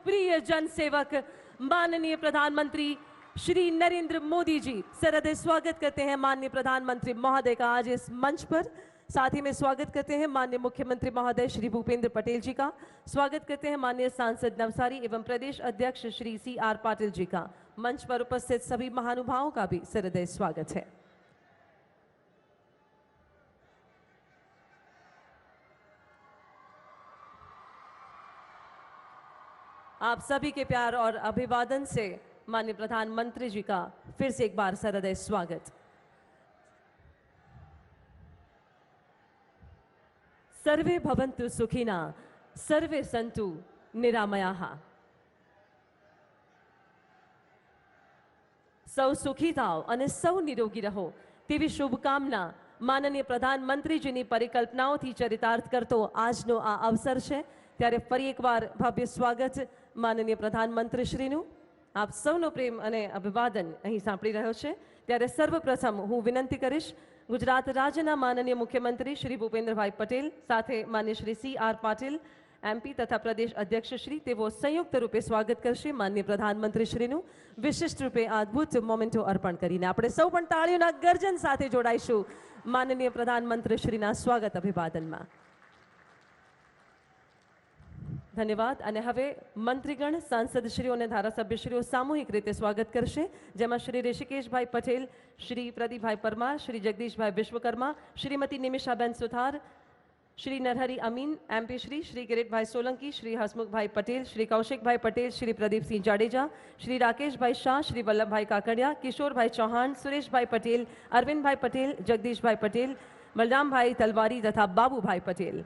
प्रिय जनसेवक माननीय प्रधानमंत्री श्री नरेंद्र मोदी जी, सरहृदय स्वागत करते हैं माननीय प्रधानमंत्री महोदय का आज इस मंच पर। साथ ही में स्वागत करते हैं माननीय मुख्यमंत्री महोदय श्री भूपेंद्र पटेल जी का। स्वागत करते हैं माननीय सांसद नवसारी एवं प्रदेश अध्यक्ष श्री CR पाटिल जी का। मंच पर उपस्थित सभी महानुभावों का भी सरहृदय स्वागत है। आप सभी के प्यार और अभिवादन से माननीय प्रधानमंत्री जी का फिर से एक बार सरहृदय स्वागत। सर्वे भवन्तु सुखिना, सर्वे सन्तु निरामयाः। સૌ સુખી થાઓ અને સૌ નિરોગી રહો તેવી શુભકામના માનનીય પ્રધાનમંત્રીજીની પરિકલ્પનાઓથી ચરિતાર્થ કરતો આજનો આ અવસર છે। ત્યારે ફરી એકવાર ભવ્ય સ્વાગત માનનીય પ્રધાનમંત્રીશ્રીનું। આપ સૌનો પ્રેમ અને અભિવાદન અહીં સાંપડી રહ્યો છે। ત્યારે સર્વપ્રથમ હું વિનંતી કરીશ ગુજરાત રાજ્યના માનનીય મુખ્યમંત્રી શ્રી ભૂપેન્દ્રભાઈ પટેલ સાથે માન્ય શ્રી CR પાટિલ MP तथा प्रदेश अध्यक्ष श्री तेवो संयुक्त रूपे स्वागत करशे माननीय प्रधानमंत्री श्रीनु। विशिष्ट रूपे अद्भुत मोमेंटो अर्पण करीने आपणे सौ पण ताळीओना गर्जन साथे जोडाईशुं माननीय प्रधानमंत्री श्रीना स्वागत अभिवादनमां। धन्यवाद। अने हवे मंत्रीगण, सांसदश्रीओ अने धारासभ्यश्रीओ सामूहिक रीते स्वागत करशे, जेमां श्री ऋषिकेशभाई पटेल, श्री प्रदीपभाई परमार, श्री जगदीशभाई विश्वकर्मा, श्रीमती निमिषाबेन सुथार, श्री नरहरी अमीन MP श्री किरीटभाई सोलंकी, श्री हसमुखभाई पटेल, श्री कौशिकभाई पटेल, श्री प्रदीप सिंह जाडेजा, श्री राकेशभाई शाह, श्री वल्लभभाई काकड़िया, किशोरभाई चौहान, सुरेशभाई पटेल, अरविंदभाई पटेल, जगदीशभाई पटेल, बलरामभाई तलवारी तथा बाबूभाई पटेल।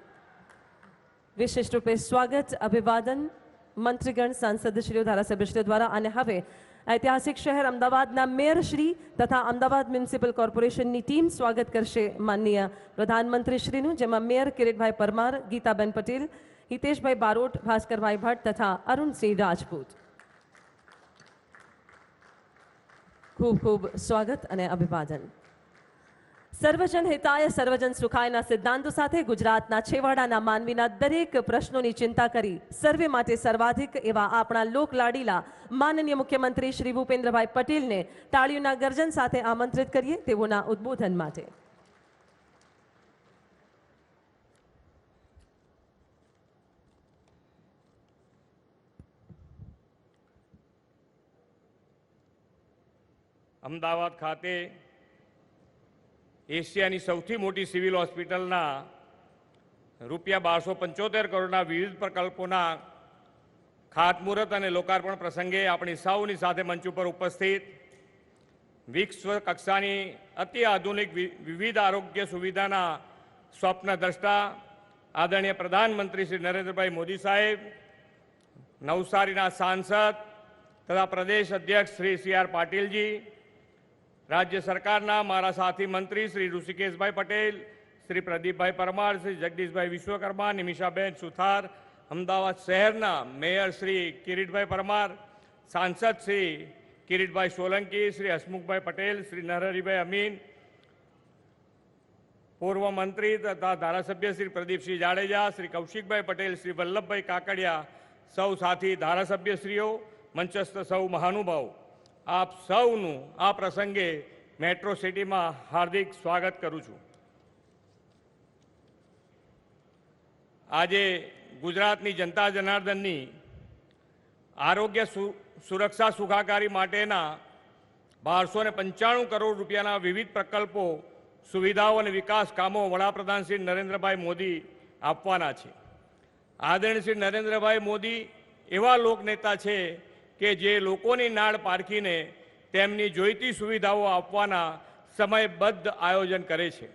विशिष्ट रूपे स्वागत अभिवादन मंत्रीगण, सांसदश्रीओ, धारासभ्यश्रीओ द्वारा। अने हवे ऐतिहासिक शहर अमदावादना मेयर श्री तथा अमदावाद म्युनिसिपल कोर्पोरेशननी टीम स्वागत करशे माननीय प्रधानमंत्री श्रीनु, जेमां मेयर किरीटभाई परमार, गीताबेन पटेल, हितेशभाई बारोट, भास्करभाई भट्ट तथा अरुण सिंह राजपूत। खूब खूब स्वागत अने अभिवादन। सर्वजन हिताय सर्वजन सुखायना सिद्धांतों साथे गुजरातना छेवाड़ाना मानवीना दरेक प्रश्नोनी चिंता करी सर्वे माटे सर्वाधिक एवा आपणा लोकलाडीला माननीय मुख्यमंत्री श्री भूपेन्द्रभाई पटेल ने ताळीओना गर्जन साथे आमंत्रित करीए तेओना उद्बोधन माटे। अमदावाद खाते एशियानी सौथी मोटी सिविल होस्पिटलना रूपिया 1275 करोड़ना विविध प्रकल्पोना खातमुहूर्त और लोकार्पण प्रसंगे अपनी सौनी साथे मंच पर उपस्थित विश्व कक्षानी अति आधुनिक विविध आरोग्य सुविधाना स्वप्नद्रष्टा आदरणीय प्रधानमंत्री श्री नरेंद्रभाई मोदी साहेब, नवसारीना सांसद तथा प्रदेश अध्यक्ष श्री CR पाटिल जी, राज्य सरकारना मारा साथी मंत्री श्री ऋषिकेशभाई पटेल, श्री प्रदीपभाई परमार, श्री जगदीशभाई विश्वकर्मा, निमिषाबेन सुथार, अमदावाद शहरना मेयर श्री किरीटभाई परमार, सांसद श्री किरीटभाई सोलंकी, श्री हसमुखभाई पटेल, श्री नरहरीभाई अमीन, पूर्व मंत्री तथा धारासभ्य श्री प्रदीप सिंह जाडेजा, श्री कौशिकभाई पटेल, श्री वल्लभभाई काकड़िया, सौ साथी धारासभ्यश्रीओ, मंचस्थ सौ महानुभाव, आप सौनु आ प्रसंगे मेट्रो सिटी में हार्दिक स्वागत करूँ छूं। आजे गुजरातनी जनता जनार्दननी आरोग्य सुरक्षा सुखाकारी माटेना 1295 करोड़ रूपियाना विविध प्रकल्पों, सुविधाओं और विकास कामों वडाप्रधान श्री नरेंद्रभाई मोदी आपवाना छे। आदरणीय श्री नरेंद्रभाई मोदी एवा लोकनेता छे के जे लोकोनी नाड़ पारखीने तेमनी जोईती सुविधाओं आपवाना समयबद्ध आयोजन करे छे।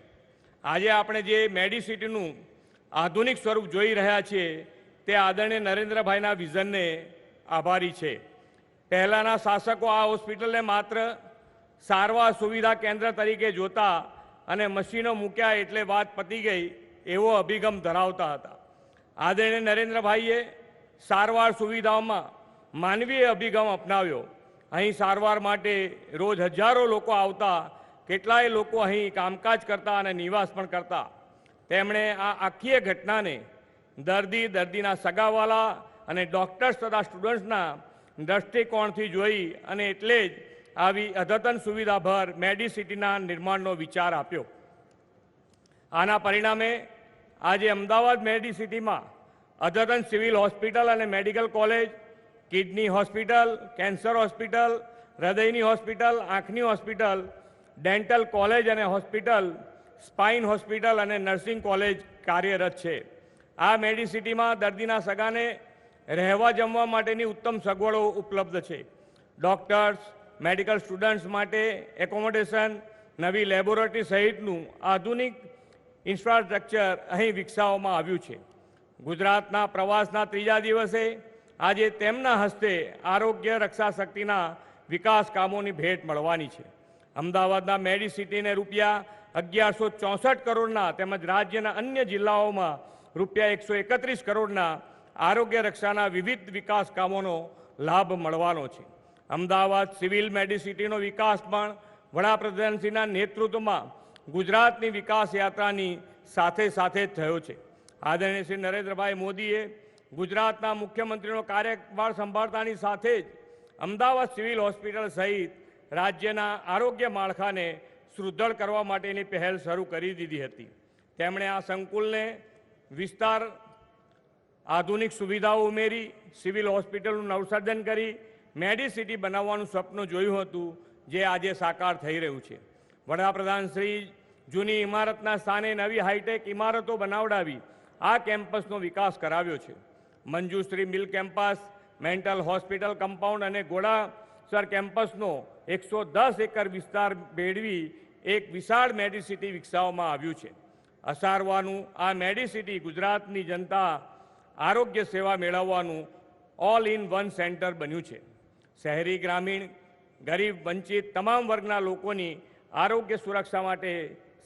आजे आपणे जे मेडिसिटीनुं आधुनिक स्वरूप जोई रह्या छीए ते आदरणीय नरेंद्रभाईना विजनने आभारी छे। पहेलाना शासको आ होस्पिटलने मात्र सारवार सुविधा केन्द्र तरीके जोता अने मशीनो मूक्या एटले वात पती गई एवो अभिगम धरावता हता। आदरणीय नरेंद्रभाईए सारवार सुविधाओमां मानवीय अभिगम अपनाव्यो। अहीं सारवार माटे रोज हजारों लोको आवता, केटलाय लोको अहीं कामकाज करता अने निवास पण करता। તેમણે આ આખી ઘટનાને દર્દી, દર્દીના સગાવાલા અને ડૉક્ટર્સ તથા સ્ટુડન્ટ્સના દૃષ્ટિકોણથી જોઈ અને એટલે જ આવી અદ્યતન સુવિધાભર મેડિસિટીના નિર્માણનો વિચાર આપ્યો. આના પરિણામે આજે અમદાવાદ મેડિસિટીમાં અદ્યતન સિવિલ હોસ્પિટલ અને medical college, kidney hospital, cancer hospital, હૃદયની હોસ્પિટલ, આંખની હોસ્પિટલ, ડેન્ટલ કોલેજ અને હોસ્પિટલ, સ્પાઇન હોસ્પિટલ અને નર્સિંગ કોલેજ કાર્યરત છે. આ મેડિસિટીમાં દર્દીના સગાને રહેવા જમવા માટેની ઉત્તમ સગવડો ઉપલબ્ધ છે. ડૉક્ટર્સ, મેડિકલ સ્ટુડન્ટ્સ માટે એકોમોડેશન, નવી લેબોરેટરી સહિતનું આધુનિક ઇન્ફ્રાસ્ટ્રક્ચર અહીં વિકસાવવામાં આવ્યું છે. ગુજરાતના પ્રવાસના ત્રીજા દિવસે આજે તેમના હસ્તે આરોગ્ય રક્ષા શક્તિના વિકાસ કામોની ભેટ મળવાની છે. અમદાવાદના મેડિસિટીને રૂપિયા 1164 કરોડના તેમજ રાજ્યના અન્ય જિલ્લાઓમાં રૂપિયા 131 કરોડના આરોગ્ય રક્ષાના વિવિધ વિકાસ કામોનો લાભ મળવાનો છે. અમદાવાદ સિવિલ મેડિસિટીનો વિકાસ પણ વડાપ્રધાનશ્રીના નેતૃત્વમાં ગુજરાતની વિકાસ યાત્રાની સાથે સાથે જ થયો છે. આદરણીય શ્રી નરેન્દ્રભાઈ મોદીએ ગુજરાતના મુખ્યમંત્રીનો કાર્યભાર સંભાળતાની સાથે જ અમદાવાદ સિવિલ હોસ્પિટલ સહિત રાજ્યના આરોગ્ય માળખાને સુદૃઢ કરવા માટેની પહેલ શરૂ કરી દીધી હતી. તેમણે આ સંકુલને વિસ્તાર આધુનિક સુવિધાઓ ઉમેરી સિવિલ હોસ્પિટલનું નવસર્જન કરી મેડિસિટી બનાવવાનું સપનું જોયું હતું, જે આજે સાકાર થઈ રહ્યું છે. વડાપ્રધાન શ્રી જૂની ઇમારતના સ્થાને નવી હાઈટેક ઇમારતો બનાવડાવી આ કેમ્પસનો વિકાસ કરાવ્યો છે. મંજુશ્રી મિલ કેમ્પસ, મેન્ટલ હોસ્પિટલ કમ્પાઉન્ડ અને ઘોડાસર કેમ્પસનો 110 એકર વિસ્તાર ભેળવી એક વિશાળ મેડિસિટી વિકસાવવામાં આવ્યું છે. અસારવાનું આ મેડિસિટી ગુજરાતની જનતા આરોગ્ય સેવા મેળવવાનું ઓલ ઇન વન સેન્ટર બન્યું છે. શહેરી, ગ્રામીણ, ગરીબ, વંચિત તમામ વર્ગના લોકોની આરોગ્ય સુરક્ષા માટે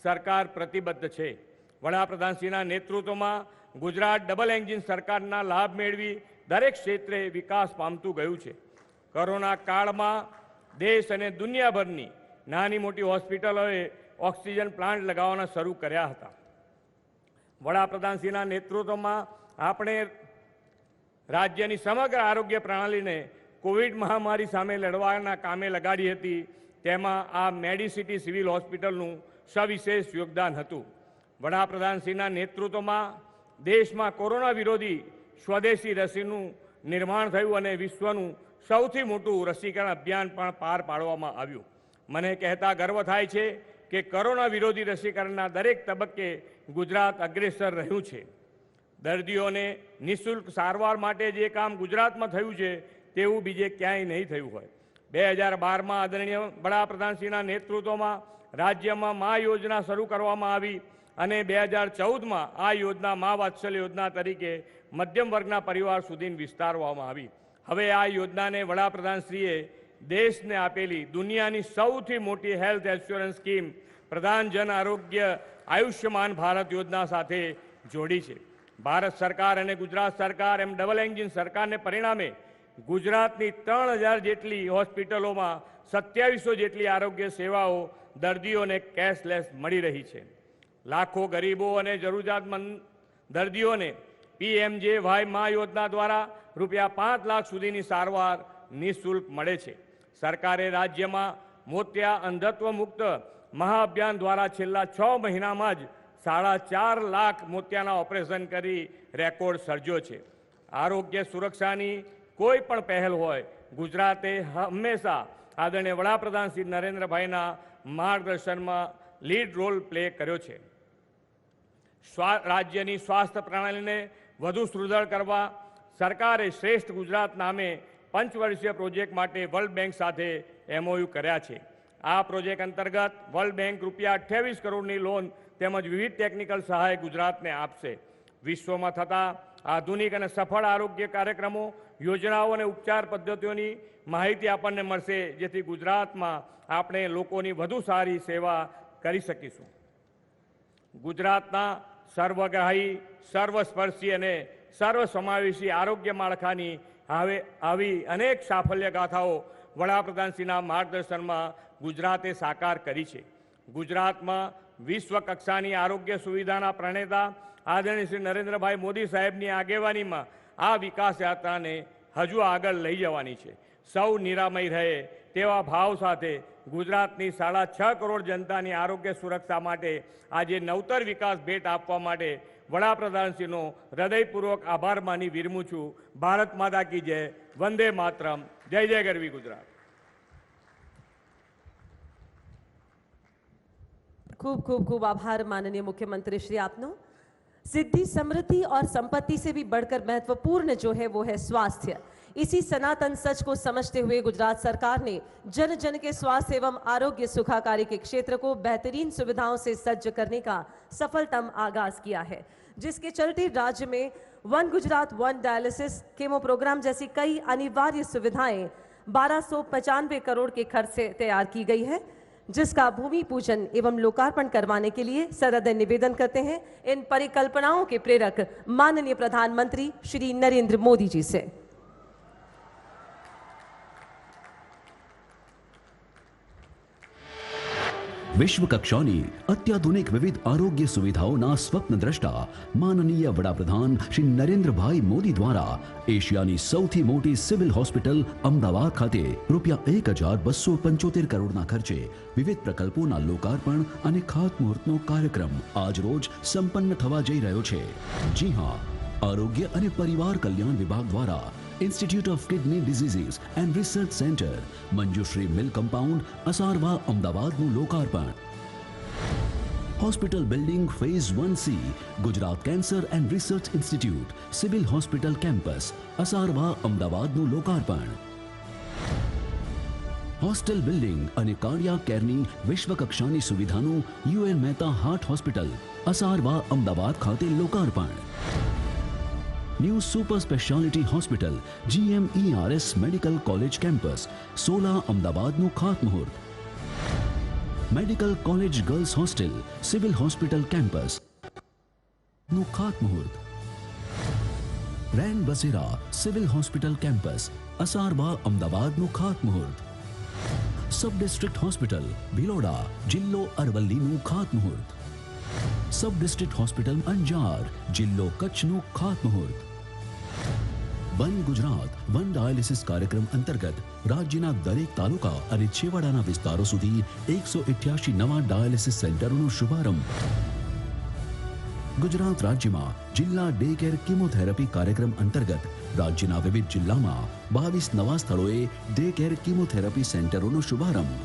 સરકાર પ્રતિબદ્ધ છે. વડાપ્રધાનશ્રીના નેતૃત્વમાં ગુજરાત ડબલ એન્જિન સરકારના લાભ મેળવી દરેક ક્ષેત્રે વિકાસ પામતું ગયું છે. કોરોના કાળમાં દેશ અને દુનિયાભરની નાની મોટી હોસ્પિટલોએ ઓક્સિજન પ્લાન્ટ લગાવવાના શરૂ કર્યા હતા. વડાપ્રધાનશ્રીના નેતૃત્વમાં આપણે રાજ્યની સમગ્ર આરોગ્ય પ્રણાલીને કોવિડ મહામારી સામે લડવાના કામે લગાડી હતી. તેમાં આ મેડિસિટી સિવિલ હોસ્પિટલનું સવિશેષ યોગદાન હતું. વડાપ્રધાનશ્રીના નેતૃત્વમાં દેશમાં કોરોના વિરોધી સ્વદેશી રસીનું નિર્માણ થયું અને વિશ્વનું સૌથી મોટું રસીકરણ અભિયાન પણ પાર પાડવામાં આવ્યું. મને કહેતા ગર્વ થાય છે કે કોરોના વિરોધી રસીકરણના દરેક તબક્કે ગુજરાત અગ્રેસર રહ્યું છે. દર્દીઓને નિઃશુલ્ક સારવાર માટે જે કામ ગુજરાતમાં થયું છે તેવું બીજે ક્યાંય નહીં થયું હોય. 2012માં આદરણીય વડાપ્રધાનશ્રીના નેતૃત્વમાં રાજ્યમાં મા યોજના શરૂ કરવામાં આવી અને 2014માં આ યોજના મા વાત્સલ્ય યોજના તરીકે મધ્યમ વર્ગના પરિવાર સુધી વિસ્તારવામાં આવી. હવે આ યોજનાને વડાપ્રધાનશ્રીએ દેશને આપેલી દુનિયાની સૌથી મોટી હેલ્થ ઇન્સ્યોરન્સ સ્કીમ પ્રધાન જન આરોગ્ય આયુષ્યમાન ભારત યોજના સાથે જોડી છે. ભારત સરકાર અને ગુજરાત સરકાર એમ ડબલ એન્જિન સરકારને પરિણામે ગુજરાતની 3000 જેટલી હોસ્પિટલોમાં 2700 જેટલી આરોગ્ય સેવાઓ દર્દીઓને કેશલેસ મળી રહી છે. લાખો ગરીબો અને જરૂરિયાતમંદ દર્દીઓને PMJY મા યોજના દ્વારા રૂપિયા 5 લાખ સુધીની સારવાર નિઃશુલ્ક મળે છે. સરકારે રાજ્યમાં મોતિયા અંધત્વ મુક્ત મહાઅભિયાન દ્વારા છેલ્લા 6 મહિનામાં જ 4.5 લાખ મોતિયાના ઓપરેશન કરી રેકોર્ડ સર્જ્યો છે. આરોગ્ય સુરક્ષાની કોઈ પણ પહેલ હોય, ગુજરાતે હંમેશા આદરણીય વડાપ્રધાન શ્રી નરેન્દ્રભાઈના માર્ગદર્શનમાં લીડ રોલ પ્લે કર્યો છે. રાજ્યની સ્વાસ્થ્ય પ્રણાલીને વધુ સુદૃઢ કરવા સરકારે શ્રેષ્ઠ ગુજરાત નામે પંચવર્ષીય પ્રોજેક્ટ માટે વર્લ્ડ બેંક સાથે MOU કર્યા છે. આ પ્રોજેક્ટ અંતર્ગત વર્લ્ડ બેંક રૂપિયા 28 કરોડની લોન તેમજ વિવિધ ટેકનિકલ સહાય ગુજરાતને આપશે. વિશ્વમાં થતા આધુનિક અને સફળ આરોગ્ય કાર્યક્રમો, યોજનાઓ અને ઉપચાર પદ્ધતિઓની માહિતી આપણને મળશે, જેથી ગુજરાતમાં આપણે લોકોની વધુ સારી સેવા કરી શકીશું. ગુજરાતના સર્વગ્રાહી, સર્વસ્પર્શી અને સર્વસમાવેશી આરોગ્ય માળખાની આવી અનેક સાફલ્ય ગાથાઓ વડાપ્રધાનશ્રીના માર્ગદર્શનમાં ગુજરાતે સાકાર કરી છે. ગુજરાતમાં વિશ્વ કક્ષાની આરોગ્ય સુવિધાના પ્રણેતા આદરણીય શ્રી નરેન્દ્રભાઈ મોદી સાહેબની આગેવાનીમાં આ વિકાસ યાત્રાને હજુ આગળ લઈ જવાની છે. સૌ નિરામય રહે તેવા ભાવ સાથે ગુજરાતની 6.5 કરોડ જનતાની આરોગ્ય સુરક્ષા માટે આજે નવતર વિકાસ ભેટ આપવા માટે વડાપ્રધાનશ્રીનો હૃદયપૂર્વક આભાર માની વિરમું છું. ભારત માતા કી જય. વંદે માતરમ. જય જય ગરવી ગુજરાત. खूब खूब खूब आभार माननीय मुख्यमंत्री श्री आपनो. सिद्धि, समृद्धि और संपत्ति से भी बढ़कर महत्वपूर्ण जो है वो है स्वास्थ्य. इसी सनातन सच को समझते हुए गुजरात सरकार ने जन जन के स्वास्थ्य एवं आरोग्य सुखाकारी के क्षेत्र को बेहतरीन सुविधाओं से सज्ज करने का सफलतम आगाज किया है, जिसके चलते राज्य में one Gujarat one dialysis chemo program जैसी कई अनिवार्य सुविधाएं 1295 करोड़ के खर्च से तैयार की गई है, जिसका भूमि पूजन एवं लोकार्पण करवाने के लिए सहृदय निवेदन करते हैं इन परिकल्पनाओं के प्रेरक माननीय प्रधानमंत्री श्री नरेंद्र मोदी जी से. વિશ્વ કક્ષાની અત્યાધુનિક વિવિધ આરોગ્ય સુવિધાઓના સ્વપ્નદ્રષ્ટા માનનીય વડાપ્રધાન શ્રી નરેન્દ્રભાઈ મોદી દ્વારા એશિયાની સૌથી મોટી સિવિલ હોસ્પિટલ અમદાવાદ ખાતે ₹1,275 કરોડના ખર્ચે વિવિધ પ્રકલ્પોના લોકાર્પણ અને ખાતમુહૂર્તનો કાર્યક્રમ આજરોજ સંપન્ન થવા જઈ રહ્યો છે. જી હા, આરોગ્ય અને પરિવાર કલ્યાણ વિભાગ દ્વારા institute of kidney diseases and research centre Manjushri mill compound Asarwa अमदावादનું લોકાર્પણ. Hospital building phase 1C Gujarat cancer and research institute civil hospital campus Asarwa અમદાવાદનું લોકાર્પણ. હોસ્ટેલ બિલ્ડિંગ અને કાર્ડિયાક કેરની વિશ્વકક્ષાની સુવિધાનું UN Mehta heart hospital Asarwa Ahmedabad ખાતે લોકાર્પણ. New super speciality hospital GMERS medical college campus 16 अमदावादનું ખાતમુહૂર્ત. Medical college girls hostel civil hospital campus નું ખાતમુહૂર્ત. રેન બસેરા સિવિલ હોસ્પિટલ કેમ્પસ અસારવા અમદાવાદનું ખાતમુહૂર્ત. સબ ડિસ્ટ્રિક્ટ હોસ્પિટલ ભિલોડા જિલ્લો અરવલ્લીનું ખાતમુહૂર્ત. સબ ડિસ્ટ્રિક્ટ હોસ્પિટલ અંજાર જિલ્લો કચ્છનું ખાતમુહૂર્ત. વન ગુજરાત વન ડાયાલિસિસ કાર્યક્રમ અંતર્ગત રાજ્યના દરેક તાલુકા અને છેવાડાના વિસ્તારો સુધી 188 નવા ડાયાલિસિસ સેન્ટરોનો શુભારંભ. ગુજરાત રાજ્યમાં જિલ્લા ડે કેર કીમોથેરાપી કાર્યક્રમ અંતર્ગત રાજ્યના વિવિધ જિલ્લામાં 22 નવા સ્થળોએ ડે કેર કીમોથેરાપી સેન્ટરોનો શુભારંભ.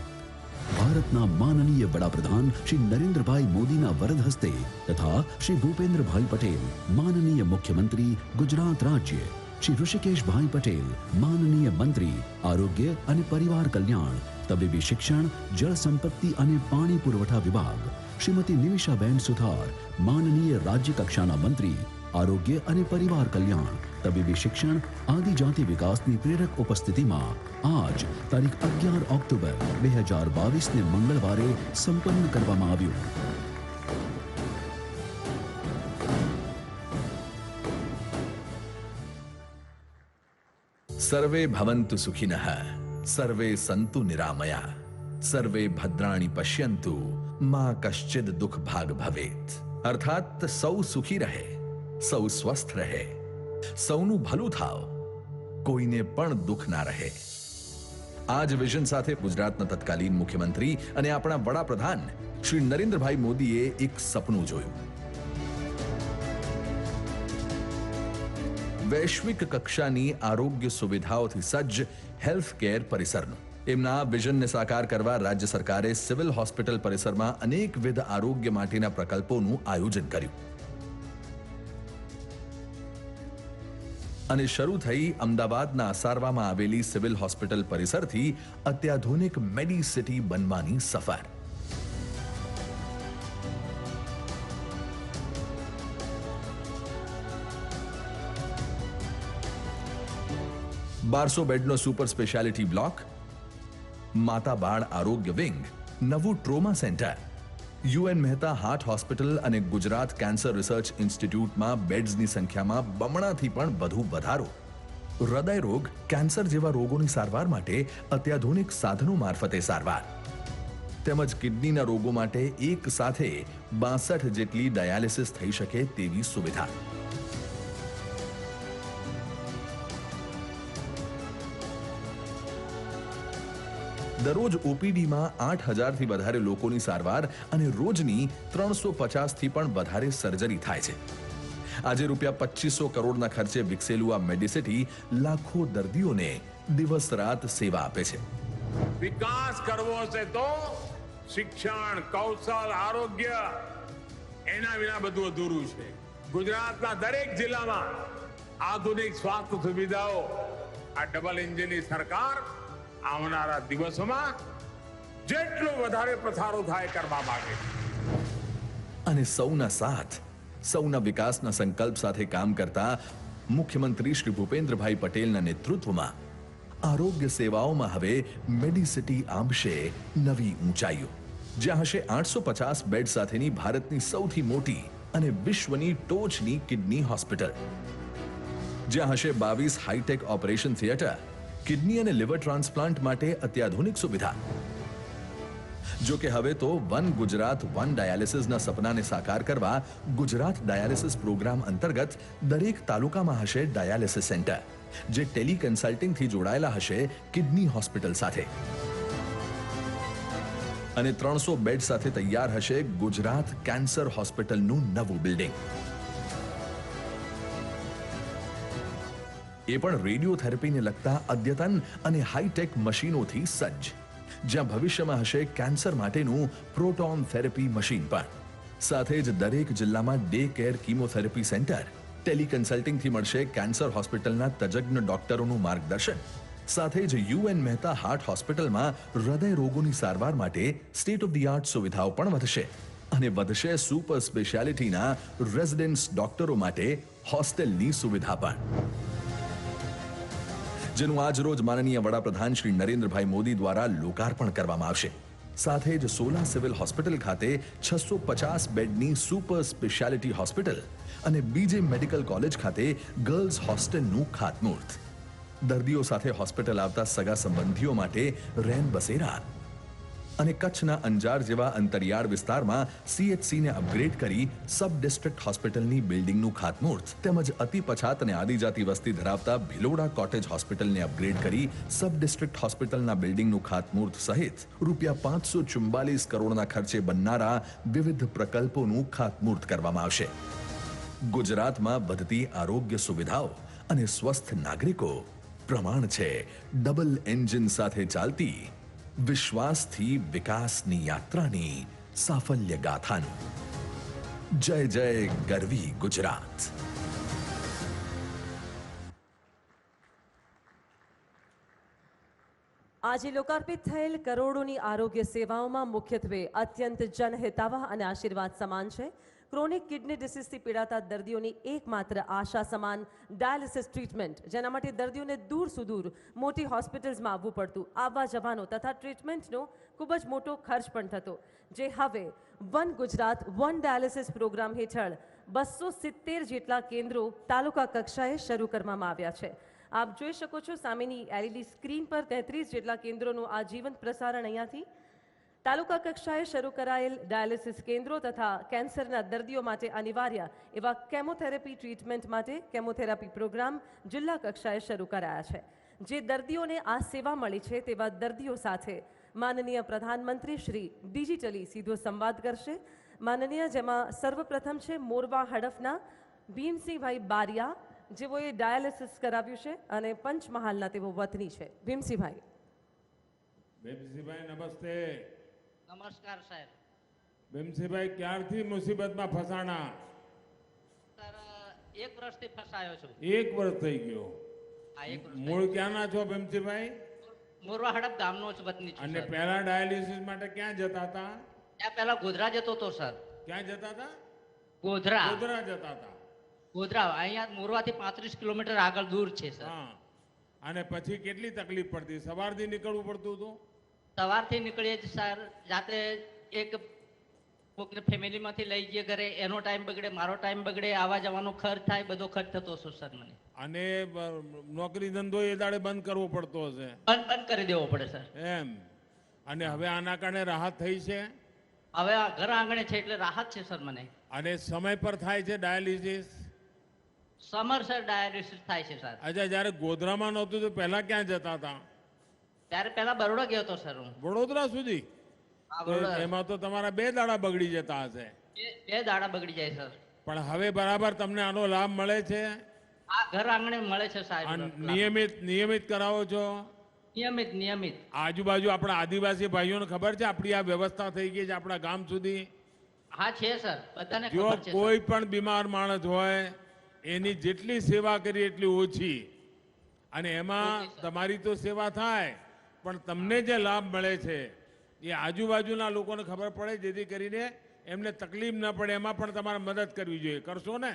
ભારતના માનનીય વડાપ્રધાન શ્રી નરેન્દ્રભાઈ મોદીના વરદ હસ્તે તથા શ્રી ભૂપેન્દ્રભાઈ પટેલ માનનીય મુખ્યમંત્રી ગુજરાત રાજ્ય, શ્રી ઋષિકેશભાઈ પટેલ માનનીય મંત્રી આરોગ્ય અને પરિવાર કલ્યાણ, તબીબી શિક્ષણ, જળ સંપત્તિ અને પાણી પુરવઠા વિભાગ, શ્રીમતી નિમિષાબેન સુથાર માનનીય રાજ્ય કક્ષાના મંત્રી આરોગ્ય અને પરિવાર કલ્યાણ, તબીબી શિક્ષણ, આદિજાતિ વિકાસની પ્રેરક ઉપસ્થિતિમાં આજ તારીખ 11 ઓક્ટોબર 2022ને મંગળવારે સંપન્ન કરવામાં આવ્યું. सर्वे भवन्तु सुखिनः, सर्वे सन्तु निरामया, सर्वे भद्राणि पश्यन्तु, मा कश्चिद दुख भाग भवेत. अर्थात सौ सुखी रहे, सौ स्वस्थ રહે, સૌનું ભલું થાવ, કોઈને પણ દુખ ના રહે. આ જ વિઝન સાથે ગુજરાતના તત્કાલીન મુખ્યમંત્રી અને આપણા વડાપ્રધાન શ્રી નરેન્દ્રભાઈ મોદીએ એક સપનું જોયું. વૈશ્વિક કક્ષાની આરોગ્ય સુવિધાઓથી સજ્જ હેલ્થ કેર પરિસરનું. એમના વિઝનને સાકાર કરવા રાજ્ય સરકારે સિવિલ હોસ્પિટલ પરિસરમાં અનેકવિધ આરોગ્ય માટેના પ્રકલ્પોનું આયોજન કર્યું અને શરૂ થઈ અમદાવાદના અસારવામાં આવેલી સિવિલ હોસ્પિટલ પરિસરથી અત્યાધુનિક મેડી સિટી બનવાની સફર. 1200 બેડનો સુપર સ્પેશિયાલિટી બ્લોક, માતા બાળ આરોગ્ય વિંગ, નવું trauma centre, UN Mehta heart hospital અને ગુજરાત કેન્સર રિસર્ચ ઇન્સ્ટિટ્યૂટમાં બેડ્સની સંખ્યામાં બમણાથી પણ વધુ વધારો. હૃદય રોગ, કેન્સર જેવા રોગોની સારવાર માટે અત્યાધુનિક સાધનો મારફતે સારવાર તેમજ કિડનીના રોગો માટે એક સાથે 62 જેટલી ડાયાલિસિસ થઈ શકે તેવી સુવિધા. દરરોજ ઓપીડીમાં 8,000 થી વધારે લોકોની સારવાર અને રોજની 350 થી પણ વધારે સર્જરી થાય છે. આજે રૂપિયા 2500 કરોડના ખર્ચે વિકસેલું આ મેડિસિટી લાખો દર્દીઓને દિવસ રાત સેવા આપે છે. विकास करवो से तो शिक्षण कौशल आरोग्य एना विना બધું અધૂરું છે. ગુજરાતના દરેક જિલ્લામાં આધુનિક સ્વાસ્થ્ય સુવિધાઓ આ ડબલ એન્જિનની સરકાર આવનારા દિવસોમાં જેટલો વધારે પ્રસારો થાય કરવા માંગે છે. અને સૌના સાથ, સૌના વિકાસના સંકલ્પ સાથે કામ કરતા મુખ્યમંત્રી શ્રી ભૂપેન્દ્રભાઈ પટેલના નેતૃત્વમાં આરોગ્ય સેવાઓમાં હવે મેડિસિટી આંબશે નવી ઊંચાઈઓ. જ્યાં હશે 850 બેડ સાથેની ભારતની સૌથી મોટી અને વિશ્વની ટોચની કિડની હોસ્પિટલ. જ્યાં હશે 22 હાઈટેક ઓપરેશન થિયેટર, કિડની અને લિવર ટ્રાન્સપ્લાન્ટ માટે અત્યાધુનિક સુવિધા. જો કે હવે તો વન ગુજરાત વન ડાયાલિસિસના સપનાને સાકાર કરવા ગુજરાત ડાયાલિસિસ પ્રોગ્રામ અંતર્ગત દરેક તાલુકામાં હશે ડાયાલિસિસ સેન્ટર, જે ટેલી કન્સલ્ટિંગથી જોડાયેલા હશે કિડની હોસ્પિટલ સાથે. અને 300 બેડ સાથે તૈયાર હશે ગુજરાત કેન્સર હોસ્પિટલનું નવું બિલ્ડિંગ. એ પણ રેડિયોથેરાપીને લગતા અદ્યતન અને હાઈટેક મશીનોથી સજ્જ, જ્યાં ભવિષ્યમાં હશે કેન્સર માટેનું પ્રોટોન થેરેપી મશીન પણ. સાથે જ દરેક જિલ્લામાં day care chemotherapy centre, tele કન્સલ્ટિંગથી મળશે કેન્સર હોસ્પિટલના તજજ્ઞ ડોક્ટરોનું માર્ગદર્શન. સાથે જ યુએન મહેતા હાર્ટ હોસ્પિટલમાં હૃદય રોગોની સારવાર માટે સ્ટેટ ઓફ ધી આર્ટ સુવિધાઓ પણ વધશે. અને વધશે સુપર સ્પેશિયાલિટીના રેઝિડેન્સ ડોક્ટરો માટે હોસ્ટેલની સુવિધા પણ, જેનું આજ રોજ માનનીય વડાપ્રધાન શ્રી નરેન્દ્રભાઈ મોદી દ્વારા લોકાર્પણ કરવામાં આવશે. સાથે જ સોલા સિવિલ હોસ્પિટલ ખાતે 650 બેડની સુપર સ્પેશિયાલિટી હોસ્પિટલ અને બીજે મેડિકલ કોલેજ ખાતે ગર્લ્સ હોસ્ટેલનું ખાતમુહૂર્ત. દર્દીઓ સાથે હોસ્પિટલ આવતા સગા સંબંધીઓ માટે રેન બસેરા અને કચ્છના અંજાર જેવા અંતરિયાળ વિસ્તારમાં સીએચસીને અપગ્રેડ કરી સબ ડિસ્ટ્રિક્ટ હોસ્પિટલની બિલ્ડિંગનું ખાતમુહૂર્ત, તેમજ અતિ પછાત અને આદિજાતિ વસ્તી ધરાવતા ભિલોડા કોટેજ હોસ્પિટલને અપગ્રેડ કરી સબ ડિસ્ટ્રિક્ટ હોસ્પિટલના બિલ્ડિંગનું ખાતમુહૂર્ત સહિત રૂપિયા 544 કરોડના ખર્ચે બનનારા વિવિધ પ્રકલ્પોનું ખાતમુહૂર્ત કરવામાં આવશે. ગુજરાતમાં વધતી આરોગ્ય સુવિધાઓ અને સ્વસ્થ નાગરિકો પ્રમાણ છે ડબલ એન્જિન સાથે ચાલતી વિશ્વાસથી વિકાસની યાત્રાની સાફલ્ય ગાથાનું. જય જય ગરવી ગુજરાત. આજે લોકાર્પિત થયેલ કરોડોની આરોગ્ય સેવાઓમાં મુખ્યત્વે અત્યંત જનહિતાવહ અને આશીર્વાદ સમાન છે. ક્રોનિક કિડની ડિસીઝથી પીડાતા દર્દીઓની એકમાત્ર આશા સમાન ડાયાલિસિસ ટ્રીટમેન્ટ, જેના માટે દર્દીઓને દૂર સુદૂર મોટી હોસ્પિટલ્સમાં આવવું પડતું, આવવા જવાનો તથા ટ્રીટમેન્ટનો ખૂબ જ મોટો ખર્ચ પણ થતો, જે હવે one Gujarat one dialysis program હેઠળ 270 જેટલા કેન્દ્રો તાલુકા કક્ષાએ શરૂ કરવામાં આવ્યા છે. આપ જોઈ શકો છો સામેની એલઈડી સ્ક્રીન પર 33 જેટલા કેન્દ્રોનું આ જીવંત પ્રસારણ અહીંયાથી. તાલુકા કક્ષાએ શરૂ કરાયેલ ડાયાલિસિસ કેન્દ્રો તથા કેન્સરના દર્દીઓ માટે અનિવાર્ય એવા કેમોથેરાપી ટ્રીટમેન્ટ માટે કેમોથેરાપી પ્રોગ્રામ જિલ્લા કક્ષાએ શરૂ કરાયા છે. જે દર્દીઓને આ સેવા મળી છે તેવા દર્દીઓ સાથે માનનીય પ્રધાનમંત્રી શ્રી ડિજિટલી સીધો સંવાદ કરશે. માનનીય, જેમાં સર્વપ્રથમ છે મોરવા હડફના ભીમસિંહભાઈ બારિયા, જેઓએ ડાયાલિસિસ કરાવ્યું છે અને પંચમહાલના તેઓ વતની છે. ભીમસિંહભાઈ. ભીમસિંહભાઈ નમસ્તે. નમસ્કાર સાહેબ. ભીમસિંહભાઈ ક્યારથી મુસીબતમાં ફસાણા? સર, 1 વર્ષથી ફસાયો છું. 1 વર્ષ થઈ ગયો. આ 1 વર્ષ. મૂળ ક્યાંના છો ભીમસિંહભાઈ? મોરવા હડપ ગામનો જ વતની છું. અને સર, પહેલા ડાયાલિસિસ માટે ક્યાં જતા હતા? ત્યાં પહેલા ગોધરા જતો હતો સર. ક્યાં જતા હતા? ગોધરા. ગોધરા જતા હતા. ગોધરા અહીંયા મોરવાથી 35 કિલોમીટર આગળ દૂર છે સર. હા. અને પછી કેટલી તકલીફ પડતી? સવારથી નીકળવું પડતું હતું? સવારથી નીકળીએ જ સર, જાતે એક કોકને ફેમિલીમાંથી લઈ જઈએ ઘરે, એનો ટાઈમ બગડે, મારો ટાઈમ બગડે, આવવા જવાનો ખર્ચ થાય, બધો ખર્ચ થતો હશે સર મને. અને નોકરી ધંધો એ દાડે બંધ કરવો પડતો હશે? બંધ કરી દેવો પડે સર. એમ. અને હવે આના કારણે રાહત થઈ છે? હવે આ ઘર આંગણે છે એટલે રાહત છે સર મને. અને સમય પર થાય છે ડાયાલિસિસ? સમરસર ડાયાલિસિસ થાય છે સર. અચ્છા, જ્યારે ગોધરામાં નહોતું તો પહેલા ક્યાં જતા હતા? ત્યારે પહેલા બરોડા ગયો હતો સર હું. વડોદરા સુધી? હા, તો બરોડા. એમાં તો તમારા 2 દાડા બગડી જતા હશે. બે દાડા બગડી જાય સર. પણ હવે બરાબર તમને આનો લાભ મળે છે? આ ઘર આંગણે મળે છે સાહેબ. આ નિયમિત કરાવો છો? નિયમિત. આજુબાજુ આપણા આદિવાસી ભાઈઓને ખબર છે આપણી આ વ્યવસ્થા થઈ ગઈ છે આપણા ગામ સુધી? હા છે સર, બધાને જો ખબર છે સર. કોઈ પણ બીમાર માણસ હોય એની જેટલી સેવા કરી એટલી ઓછી, અને એમાં ઓકે, સર. તમારી તો સેવા થાય પણ તમને જે લાભ મળે છે એ આજુબાજુના લોકોને ખબર પડે, જેથી કરીને એમને તકલીફ ન પડે. એમાં પણ તમારે મદદ કરવી જોઈએ. કરશો ને?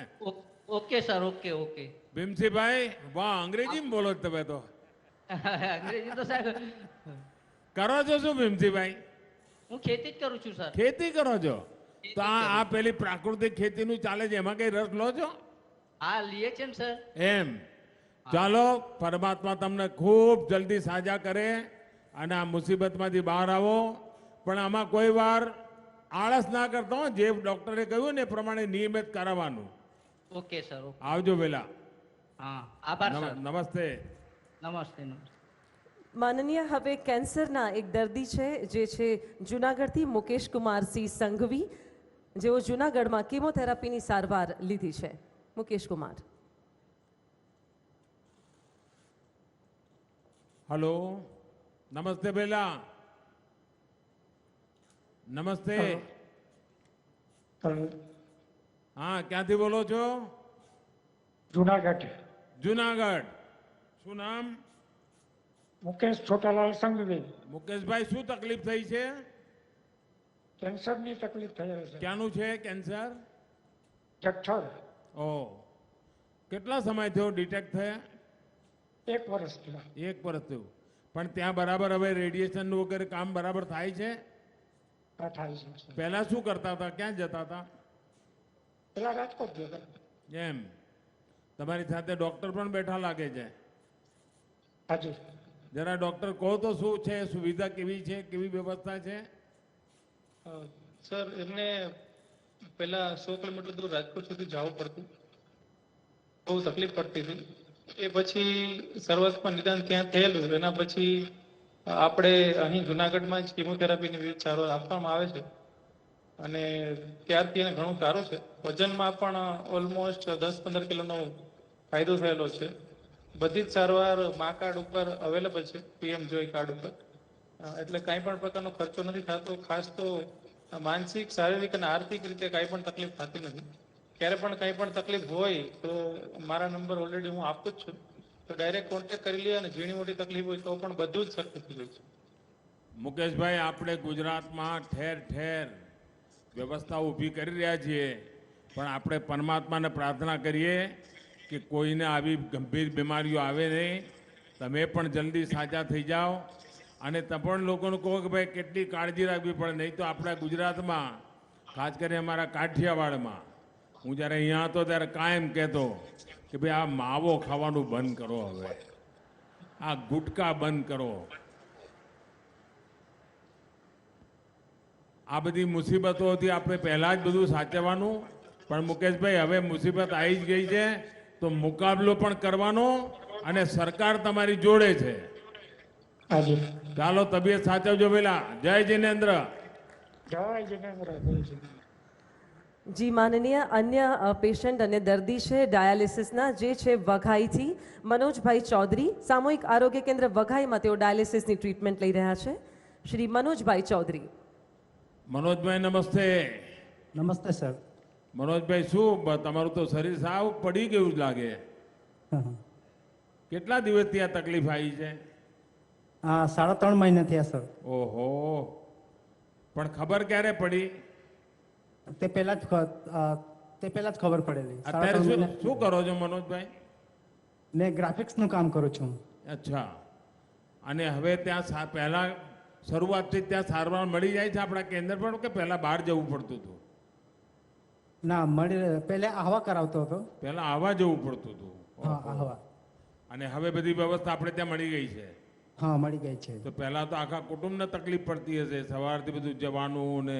Okay sir, okay. ભીમસિંહભાઈ, વાહ, અંગ્રેજીમાં બોલો છો તમે તો. અંગ્રેજી તો સાહેબ કરો છો શું ભીમસિંહભાઈ? હું ખેતી જ કરું છું સર. ખેતી કરો છો? ખેતી તો કરું આ પેલી પ્રાકૃતિક ખેતીનું ચાલે છે, એમાં કઈ રસ લો છો? હા, લીએ છે ને સર. એમ. ચાલો, પરમાત્મા તમને ખૂબ જલ્દી સાજા કરે અને આ મુસીબતમાંથી બહાર આવો. પણ આમાં કોઈ વાર આળસ ના કરતો હો. જે ડોક્ટરે કહ્યું ને એ પ્રમાણે નિયમિત કરાવવાનું. Okay sir, okay. આવજો વેલા. હા, આભાર સર. નમસ્તે. નમસ્તે. માનનીય, હવે કેન્સરના એક દર્દી છે જે છે જૂનાગઢથી મુકેશ કુમારસિંહ સંઘવી, જેઓ જૂનાગઢમાં કીમોથેરાપીની સારવાર લીધી છે. મુકેશ કુમાર. હલો, નમસ્તે બેલા. નમસ્તે. હા, ક્યાંથી બોલો છો? જુનાગઢ. જુનાગઢ. શું નામ? મુકેશ છોટાલાલ સંઘવી. મુકેશભાઈ, શું તકલીફ થઈ છે? કેન્સરની તકલીફ થઈ છે. ક્યાંનું છે કેન્સર? જઠ્ઠર. ઓહ, કેટલા સમય થયો ડિટેક્ટ થયા? 1 વર્ષ થયા. 1 વર્ષ થયું. પણ ત્યાં બરાબર હવે રેડિયેશન વગેરે કામ બરાબર થાય છે? આ થાય છે. પહેલા શું કરતા હતા? ક્યાં જતા હતા? પેલા રાજકોટ ગયા. એમ. તમારી સાથે ડોક્ટર પણ બેઠા લાગે છે. હાજી. જરા ડોક્ટર કહો તો શું છે, સુવિધા કેવી છે, કેવી વ્યવસ્થા છે? સર, એમને પહેલા 100 કિલોમીટર દૂર રાજકોટ સુધી જવું પડતું, બહુ તકલીફ પડતી હતી. એ પછી શરૂઆતમાં નિદાન ત્યાં થયેલું. એના પછી આપણે અહીં જુનાગઢમાં જ કિમોથેરાપીની વિવિધ સારવાર આપવામાં આવે છે અને ત્યારથી એને ઘણું સારું છે. વજનમાં પણ ઓલમોસ્ટ 10-15 કિલોનો ફાયદો થયેલો છે. બધી જ સારવાર મા કાર્ડ ઉપર અવેલેબલ છે, પીએમ જોઈ કાર્ડ ઉપર. એટલે કાંઈ પણ પ્રકારનો ખર્ચો નથી થતો. ખાસ તો માનસિક, શારીરિક અને આર્થિક રીતે કાંઈ પણ તકલીફ થતી નથી. ક્યારે પણ કાંઈ પણ તકલીફ હોય તો મારા નંબર ઓલરેડી હું આપું જ છું, તો ડાયરેક્ટ કોન્ટેક્ટ કરી લે. અને ઝીણી મોટી તકલીફ હોય તો પણ બધું જ સરખું થઈ જાય છે. મુકેશભાઈ, આપણે ગુજરાતમાં ઠેર ઠેર વ્યવસ્થા ઊભી કરી રહ્યા છીએ, પણ આપણે પરમાત્માને પ્રાર્થના કરીએ કે કોઈને આવી ગંભીર બીમારીઓ આવે નહીં. તમે પણ જલ્દી સાજા થઈ જાઓ અને તમે પણ લોકોને કહો કે ભાઈ કેટલી કાળજી રાખવી પડે. નહીં તો આપણા ગુજરાતમાં, ખાસ કરીને અમારા કાઠિયાવાડમાં, હું જ્યારે અહીંયા હતો ત્યારે કાયમ કહેતો કે ભાઈ આ માવો ખાવાનું બંધ કરો, હવે આ ગુટકા બંધ કરો. આ બધી મુસીબતોથી આપણે પહેલાં જ બધું સાચવવાનું. પણ મુકેશભાઈ, હવે મુસીબત આવી જ ગઈ છે તો મુકાબલો પણ કરવાનો અને સરકાર તમારી જોડે છે. હાજી. ચાલો, તબિયત સાચવજો પેલા. જય જિનેન્દ્ર. જય જિનેન્દ્ર. જી માનનીય, અન્ય પેશન્ટ અને દર્દી છે ડાયાલિસિસના, જે છે વઘાઈથી મનોજભાઈ ચૌધરી. સામૂહિક આરોગ્ય કેન્દ્ર વઘાઈમાં તેઓ ડાયાલિસિસની ટ્રીટમેન્ટ લઈ રહ્યા છે. શ્રી મનોજભાઈ ચૌધરી. મનોજભાઈ, નમસ્તે. નમસ્તે સર. મનોજભાઈ, શું તમારું તો શરીર સાવ પડી ગયું લાગે. કેટલા દિવસથી આ તકલીફ આવી છે? 3.5 મહિના થયા સર. ઓહો, પણ ખબર ક્યારે પડી? તે પહેલા જ ખબર પડેલી. અત્યારે શું કરો છો મનોજભાઈ? મેં ગ્રાફિક્સનું કામ કરું છું. અચ્છા. અને હવે ત્યાં પહેલા શરૂઆતથી ત્યાં સારવાર મળી જાય છે આપણા કેન્દ્ર પર, કે પહેલા બહાર જવું પડતું હતું? ના, પહેલા આહવા કરાવતો હતો. પહેલા આવવા જવું પડતું હતું? હા, આહવા. અને હવે બધી વ્યવસ્થા આપણે ત્યાં મળી ગઈ છે? હા, મળી ગઈ છે. તો પહેલા તો આખા કુટુંબને તકલીફ પડતી હશે, સવારથી બધું જવાનું ને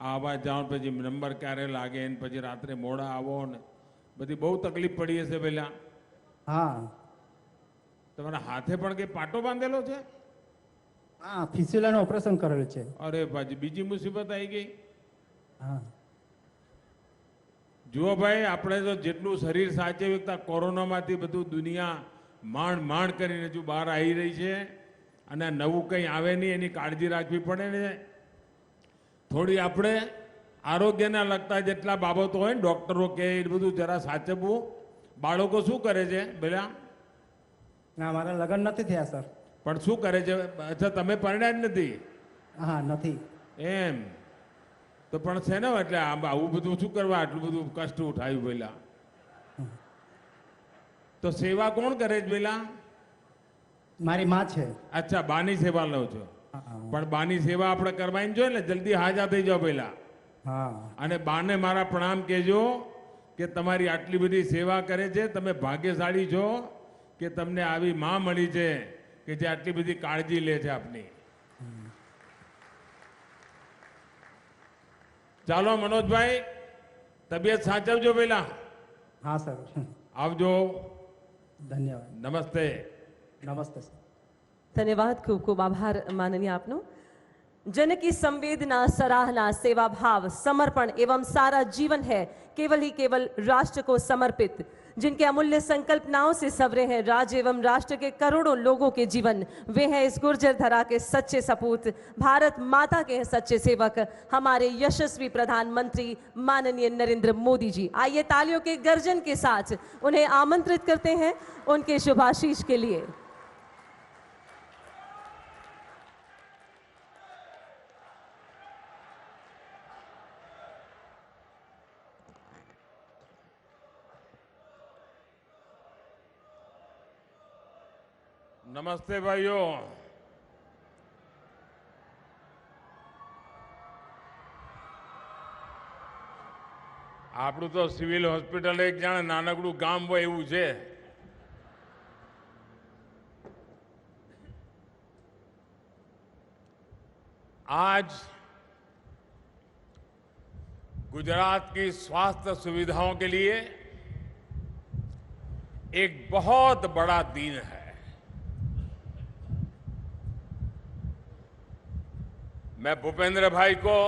આવવા જવાનું, પછી નંબર ક્યારે લાગે ને પછી રાત્રે મોડા આવો ને બધી બહુ તકલીફ પડી હશે પહેલા. હા. તમારા હાથે પણ કઈ પાટો બાંધેલો છે? હા ફિસ્યુલાનું ઓપરેશન કરેલું છે. અરે ભાઈ બીજી મુસીબત આવી ગઈ. હા જુઓ ભાઈ, આપણે તો જેટલું શરીર સાચવતા કોરોનામાંથી બધું દુનિયા માંડ કરીને જો બહાર આવી રહી છે અને નવું કંઈ આવે નહીં એની કાળજી રાખવી પડે ને. થોડી આપણે આરોગ્યના લગતા જેટલા બાબતો હોય ને ડોક્ટરો કે એ બધું જરા સાચવવું. બાળકો શું કરે છે પેલા? ના મારા લગ્ન નથી થયા સર. પણ શું કરે છે? અચ્છા, તમે પરણ્યા જ નથી હા નથી. એમ તો પણ છે ને, એટલે આવું બધું શું કરવા આટલું બધું કષ્ટ ઉઠાવ્યું પેલા? તો સેવા કોણ કરે છે પેલા? મારી માં છે. અચ્છા, બાની સેવા લો છો. પણ બાની સેવા આપણે કરવાની જોઈએ ને, જલ્દી હાજા થઈ જાઓ પેલા. હા અને બાને મારા પ્રણામ કહેજો કે તમારી આટલી બધી સેવા કરે છે. તમે ભાગ્યશાળી છો કે તમને આવી માં મળી છે કે જે આટલી બધી કાળજી લે છે આપની. ચાલો મનોજભાઈ, તબિયત સાચવજો પેલા. હા સર. આવજો. ધન્યવાદ. નમસ્તે. નમસ્તે સર. धन्यवाद, खूब खूब आभार माननीय आपनो. जन की संवेदना, सराहना, सेवा भाव, समर्पण एवं सारा जीवन है केवल ही केवल राष्ट्र को समर्पित, जिनके अमूल्य संकल्पनाओं से सवरे हैं राज्य एवं राष्ट्र के करोड़ों लोगों के जीवन. वे हैं इस गुर्जर धरा के सच्चे सपूत, भारत माता के हैं सच्चे सेवक, हमारे यशस्वी प्रधानमंत्री माननीय नरेंद्र मोदी जी. आइए तालियों के गर्जन के साथ उन्हें आमंत्रित करते हैं उनके शुभाशीष के लिए. નમસ્તે ભાઈઓ. આપણું તો સિવિલ હોસ્પિટલ એક જાણે નાનકડું ગામ હોય એવું છે. आज गुजरात की स्वास्थ्य सुविधाओं के लिए एक बहुत बड़ा दिन है. मैं भूपेंद्र भाई को,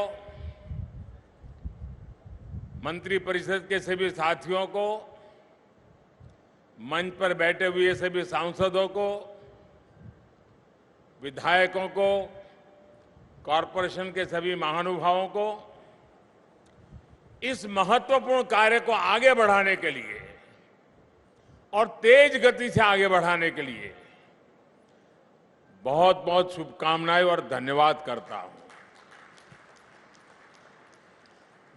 मंत्री परिषद के सभी साथियों को, मंच पर बैठे हुए सभी सांसदों को, विधायकों को, कॉरपोरेशन के सभी महानुभावों को इस महत्वपूर्ण कार्य को आगे बढ़ाने के लिए और तेज गति से आगे बढ़ाने के लिए बहुत बहुत शुभकामनाएं और धन्यवाद करता हूं.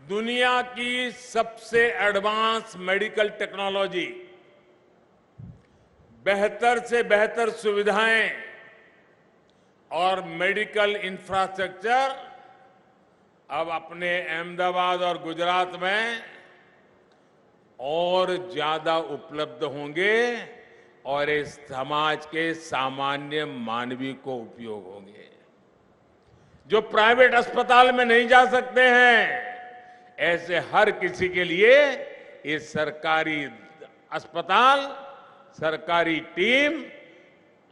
दुनिया की सबसे एडवांस मेडिकल टेक्नोलॉजी, बेहतर से बेहतर सुविधाएं और मेडिकल इंफ्रास्ट्रक्चर अब अपने अहमदाबाद और गुजरात में और ज्यादा उपलब्ध होंगे और इस समाज के सामान्य मानवी को उपयोग होंगे. जो प्राइवेट अस्पताल में नहीं जा सकते हैं, ऐसे हर किसी के लिए ये सरकारी अस्पताल, सरकारी टीम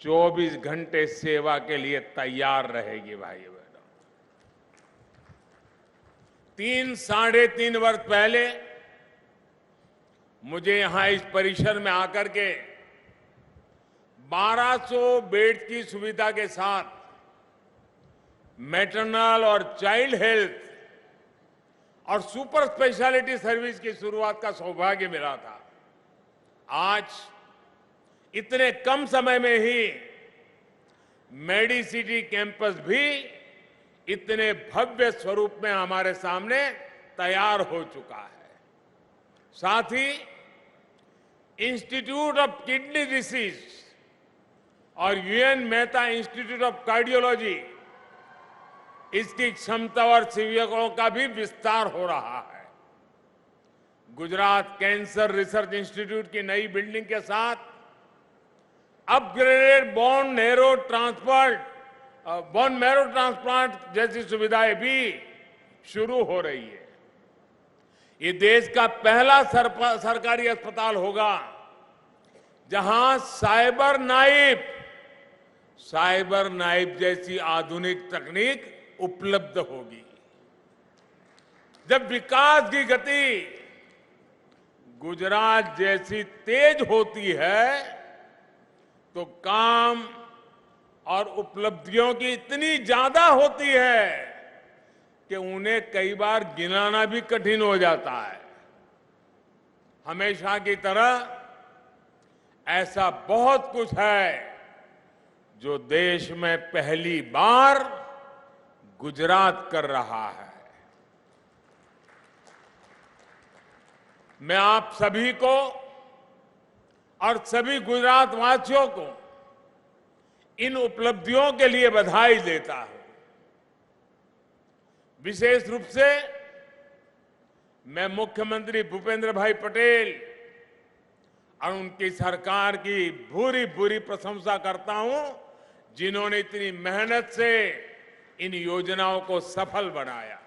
24 घंटे सेवा के लिए तैयार रहेगी. भाई बहनों, 3-3.5 वर्ष पहले मुझे यहां इस परिसर में आकर के 1200 बेड की सुविधा के साथ मैटरनल और चाइल्ड हेल्थ और सुपर स्पेशलिटी सर्विस की शुरुआत का सौभाग्य मिला था. आज इतने कम समय में ही मेडिसिटी कैंपस भी इतने भव्य स्वरूप में हमारे सामने तैयार हो चुका है. साथ ही इंस्टीट्यूट ऑफ किडनी डिसीज और UN Mehta institute of cardiology, इसकी क्षमता और सेवकों का भी विस्तार हो रहा है. गुजरात कैंसर रिसर्च इंस्टीट्यूट की नई बिल्डिंग के साथ अपग्रेडेड बोन मैरो ट्रांसप्लांट जैसी सुविधाएं भी शुरू हो रही है. ये देश का पहला सरकारी अस्पताल होगा जहां साइबर नाइफ साइबर नाइफ जैसी आधुनिक तकनीक उपलब्ध होगी। जब विकास की गति गुजरात जैसी तेज होती है तो काम और उपलब्धियों की इतनी ज्यादा होती है कि उन्हें कई बार गिनाना भी कठिन हो जाता है। हमेशा की तरह ऐसा बहुत कुछ है जो देश में पहली बार गुजरात कर रहा है। मैं आप सभी को और सभी गुजरात वासियों को इन उपलब्धियों के लिए बधाई देता हूं। विशेष रूप से मैं मुख्यमंत्री भूपेंद्र भाई पटेल और उनकी सरकार की भूरी भूरी प्रशंसा करता हूं, जिन्होंने इतनी मेहनत से इन योजनाओं को सफल बनाया।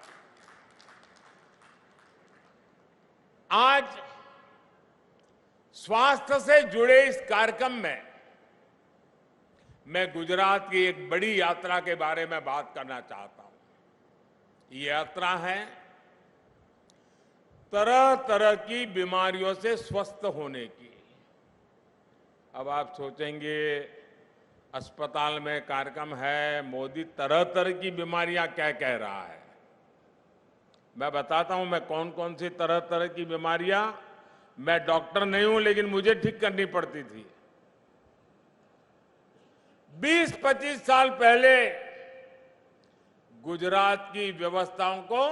आज स्वास्थ्य से जुड़े इस कार्यक्रम में मैं गुजरात की एक बड़ी यात्रा के बारे में बात करना चाहता हूं। ये यात्रा है तरह तरह की बीमारियों से स्वस्थ होने की। अब आप सोचेंगे अस्पताल में कार्यक्रम है, मोदी तरह तरह की बीमारियां क्या कह रहा है। मैं बताता हूं मैं कौन कौन सी तरह तरह की बीमारियां, मैं डॉक्टर नहीं हूं लेकिन मुझे ठीक करनी पड़ती थी। 20-25 साल पहले गुजरात की व्यवस्थाओं को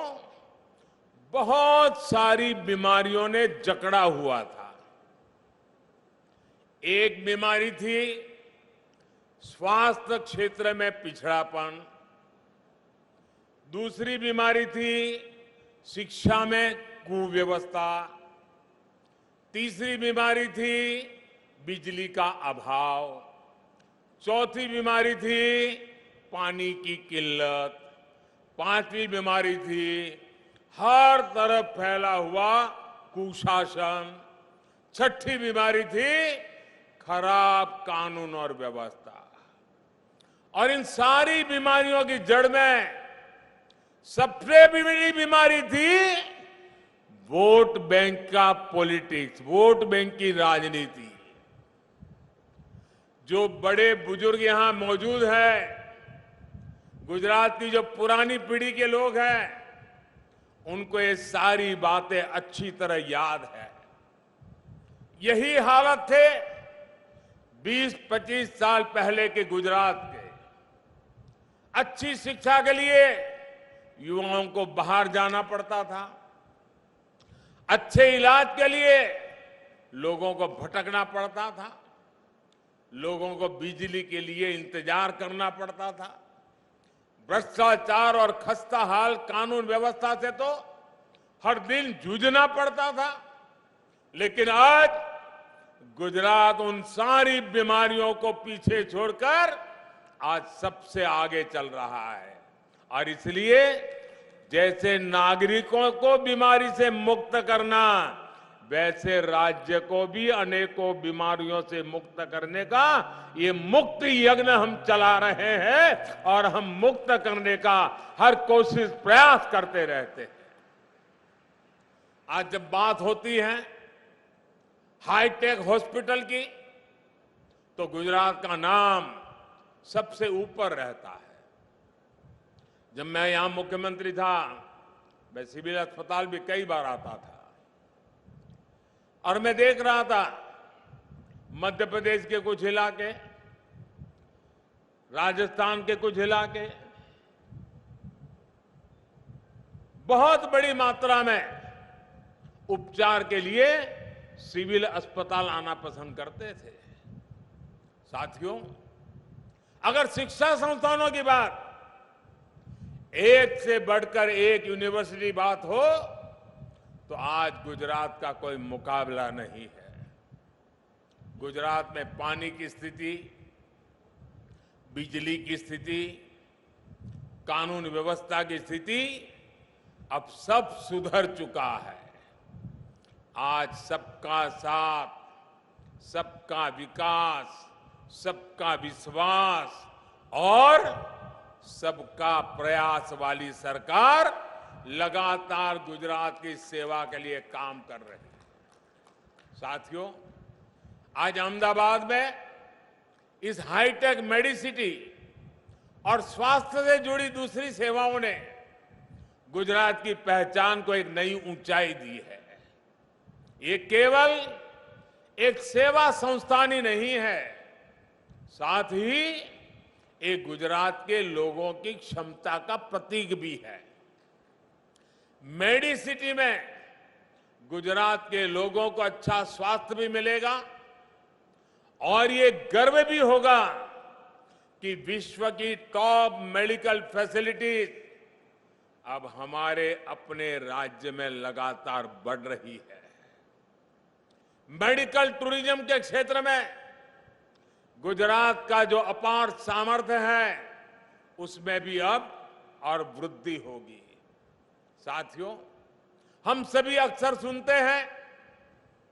बहुत सारी बीमारियों ने जकड़ा हुआ था। एक बीमारी थी स्वास्थ्य क्षेत्र में पिछड़ापन, दूसरी बीमारी थी शिक्षा में कुव्यवस्था, तीसरी बीमारी थी बिजली का अभाव, चौथी बीमारी थी पानी की किल्लत, पांचवी बीमारी थी हर तरफ फैला हुआ कुशासन, छठी बीमारी थी खराब कानून और व्यवस्था। और इन सारी बीमारियों की जड़ में सबसे बड़ी बीमारी थी वोट बैंक का पॉलिटिक्स, वोट बैंक की राजनीति। जो बड़े बुजुर्ग यहां मौजूद हैं, गुजरात की जो पुरानी पीढ़ी के लोग हैं, उनको ये सारी बातें अच्छी तरह याद है। यही हालत थे 20-25 साल पहले के गुजरात के। अच्छी शिक्षा के लिए युवाओं को बाहर जाना पड़ता था, अच्छे इलाज के लिए लोगों को भटकना पड़ता था, लोगों को बिजली के लिए इंतजार करना पड़ता था, भ्रष्टाचार और खस्ता हाल कानून व्यवस्था से तो हर दिन जूझना पड़ता था। लेकिन आज गुजरात उन सारी बीमारियों को पीछे छोड़कर आज सबसे आगे चल रहा है। और इसलिए जैसे नागरिकों को बीमारी से मुक्त करना, वैसे राज्य को भी अनेकों बीमारियों से मुक्त करने का ये मुक्त यज्ञ हम चला रहे हैं और हम मुक्त करने का हर कोशिश प्रयास करते रहते हैं। आज जब बात होती है हाईटेक हॉस्पिटल की, तो गुजरात का नाम सबसे ऊपर रहता है। जब मैं यहां मुख्यमंत्री था, मैं सिविल अस्पताल भी कई बार आता था और मैं देख रहा था मध्य प्रदेश के कुछ इलाके, राजस्थान के कुछ इलाके बहुत बड़ी मात्रा में उपचार के लिए सिविल अस्पताल आना पसंद करते थे। साथियों, अगर शिक्षा संस्थानों की बात, एक से बढ़कर एक यूनिवर्सिटी बात हो, तो आज गुजरात का कोई मुकाबला नहीं है। गुजरात में पानी की स्थिति, बिजली की स्थिति, कानून व्यवस्था की स्थिति अब सब सुधर चुका है। आज सबका साथ, सबका विकास, सबका विश्वास और सबका प्रयास वाली सरकार लगातार गुजरात की सेवा के लिए काम कर रही है। साथियों, आज अहमदाबाद में इस हाईटेक मेडिसिटी और स्वास्थ्य से जुड़ी दूसरी सेवाओं ने गुजरात की पहचान को एक नई ऊंचाई दी है। ये केवल एक सेवा संस्थान ही नहीं है, साथ ही एक गुजरात के लोगों की क्षमता का प्रतीक भी है। मेडिसिटी में गुजरात के लोगों को अच्छा स्वास्थ्य भी मिलेगा और ये गर्व भी होगा कि विश्व की टॉप मेडिकल फैसिलिटीज अब हमारे अपने राज्य में लगातार बढ़ रही है। मेडिकल टूरिज्म के क्षेत्र में गुजरात का जो अपार सामर्थ्य है, उसमें भी अब और वृद्धि होगी। साथियों, हम सभी अक्सर सुनते हैं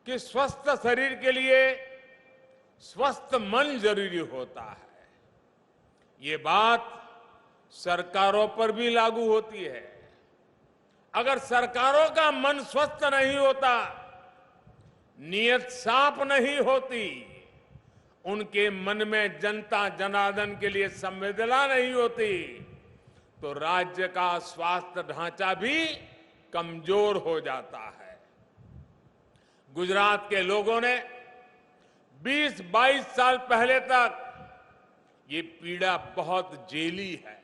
कि स्वस्थ शरीर के लिए स्वस्थ मन जरूरी होता है। ये बात सरकारों पर भी लागू होती है। अगर सरकारों का मन स्वस्थ नहीं होता, नीयत साफ नहीं होती, उनके मन में जनता जनार्दन के लिए संवेदना नहीं होती, तो राज्य का स्वास्थ्य ढांचा भी कमजोर हो जाता है। गुजरात के लोगों ने 20-22 साल पहले तक ये पीड़ा बहुत झेली है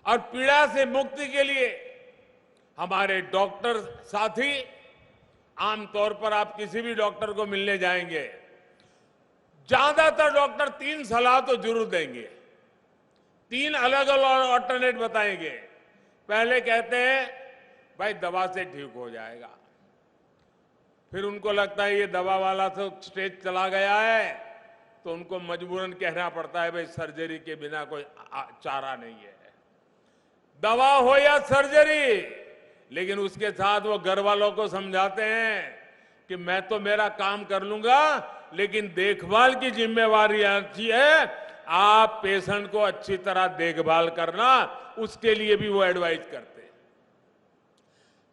और पीड़ा से मुक्ति के लिए हमारे डॉक्टर साथी, आमतौर पर आप किसी भी डॉक्टर को मिलने जाएंगे, ज्यादातर डॉक्टर 3 सलाह तो जरूर देंगे, 3 अलग अलग ऑल्टरनेट बताएंगे। पहले कहते हैं भाई दवा से ठीक हो जाएगा, फिर उनको लगता है ये दवा वाला तो स्टेज चला गया है, तो उनको मजबूरन कहना पड़ता है भाई सर्जरी के बिना कोई चारा नहीं है। दवा हो या सर्जरी, लेकिन उसके साथ वो घर वालों को समझाते हैं कि मैं तो मेरा काम कर लूंगा, लेकिन देखभाल की जिम्मेवारी आपकी है, आप पेशेंट को अच्छी तरह देखभाल करना, उसके लिए भी वो एडवाइस करते हैं।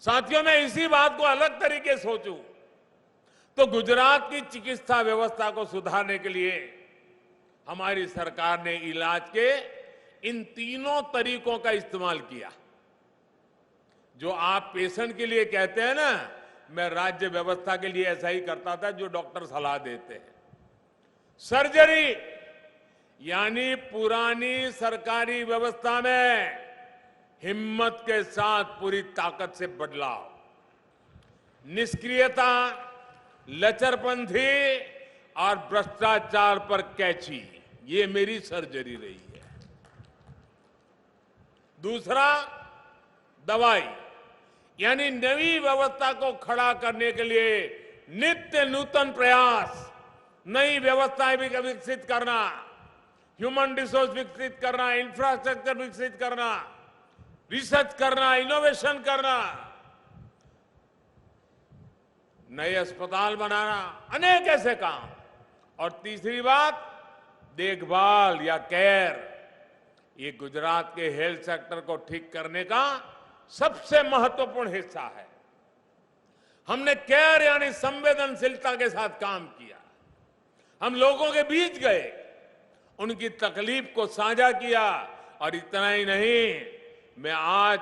साथियों, मैं इसी बात को अलग तरीके से सोचूं तो गुजरात की चिकित्सा व्यवस्था को सुधारने के लिए हमारी सरकार ने इलाज के इन तीनों तरीकों का इस्तेमाल किया। जो आप पेशेंट के लिए कहते हैं ना, मैं राज्य व्यवस्था के लिए ऐसा ही करता था जो डॉक्टर सलाह देते हैं। सर्जरी यानी पुरानी सरकारी व्यवस्था में हिम्मत के साथ पूरी ताकत से बदलाव, निष्क्रियता, लचरपंथी और भ्रष्टाचार पर कैची, ये मेरी सर्जरी रही है। दूसरा, दवाई यानी नई व्यवस्था को खड़ा करने के लिए नित्य नूतन प्रयास, नई व्यवस्थाएं भी विकसित करना, ह्यूमन रिसोर्स विकसित करना, इंफ्रास्ट्रक्चर विकसित करना, रिसर्च करना, इनोवेशन करना, नए अस्पताल बनाना, अनेक ऐसे काम। और तीसरी बात, देखभाल या केयर, ये गुजरात के हेल्थ सेक्टर को ठीक करने का सबसे महत्वपूर्ण हिस्सा है। हमने केयर यानी संवेदनशीलता के साथ काम किया। हम लोगों के बीच गए, उनकी तकलीफ को साझा किया, और इतना ही नहीं, मैं आज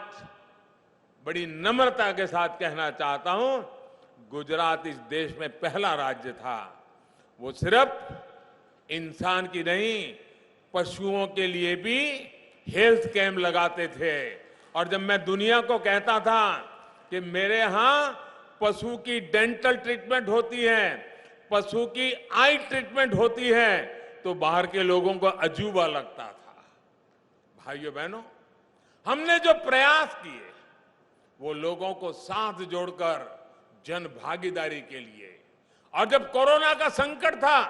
बड़ी नम्रता के साथ कहना चाहता हूं, गुजरात इस देश में पहला राज्य था, वो सिर्फ इंसान की नहीं, पशुओं के लिए भी हेल्थ कैंप लगाते थे। और जब मैं दुनिया को कहता था कि मेरे यहां पशु की डेंटल ट्रीटमेंट होती है, पशु की आई ट्रीटमेंट होती है, तो बाहर के लोगों को अजूबा लगता था। भाइयों बहनों, हमने जो प्रयास किए वो लोगों को साथ जोड़कर जन भागीदारी के लिए। और जब कोरोना का संकट था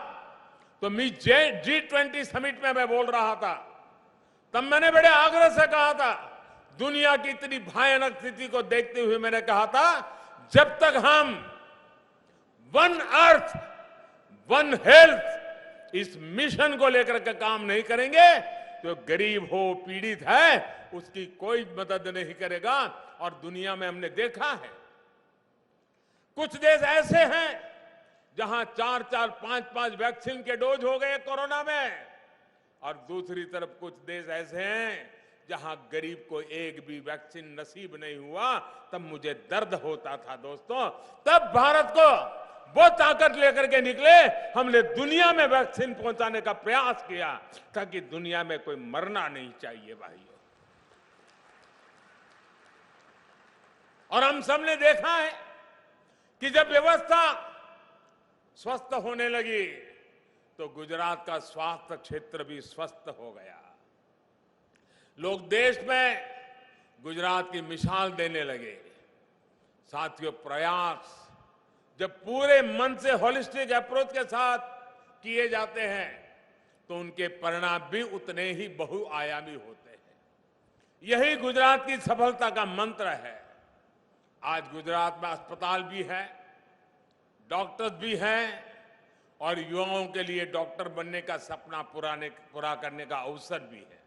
तो G20 समिट में मैं बोल रहा था, तब मैंने बड़े आग्रह से कहा था, दुनिया की इतनी भयानक स्थिति को देखते हुए मैंने कहा था, जब तक हम वन अर्थ वन हेल्थ इस मिशन को लेकर के काम नहीं करेंगे, जो गरीब हो, पीड़ित है, उसकी कोई मदद नहीं करेगा। और दुनिया में हमने देखा है, कुछ देश ऐसे हैं जहां 4-4, 5-5 वैक्सीन के डोज हो गए कोरोना में, और दूसरी तरफ कुछ देश ऐसे हैं जहां गरीब को एक भी वैक्सीन नसीब नहीं हुआ। तब मुझे दर्द होता था दोस्तों। तब भारत को वो ताकत लेकर के निकले, हमने दुनिया में वैक्सीन पहुंचाने का प्रयास किया ताकि दुनिया में कोई मरना नहीं चाहिए भाइयों। और हम सबने देखा है कि जब व्यवस्था स्वस्थ होने लगी तो गुजरात का स्वास्थ्य क्षेत्र भी स्वस्थ हो गया। लोग देश में गुजरात की मिसाल देने लगे। साथियों, प्रयास जब पूरे मन से होलिस्टिक अप्रोच के साथ किए जाते हैं तो उनके परिणाम भी उतने ही बहुआयामी होते हैं। यही गुजरात की सफलता का मंत्र है। आज गुजरात में अस्पताल भी है, डॉक्टर्स भी हैं, और युवाओं के लिए डॉक्टर बनने का सपना पूरा करने का अवसर भी है।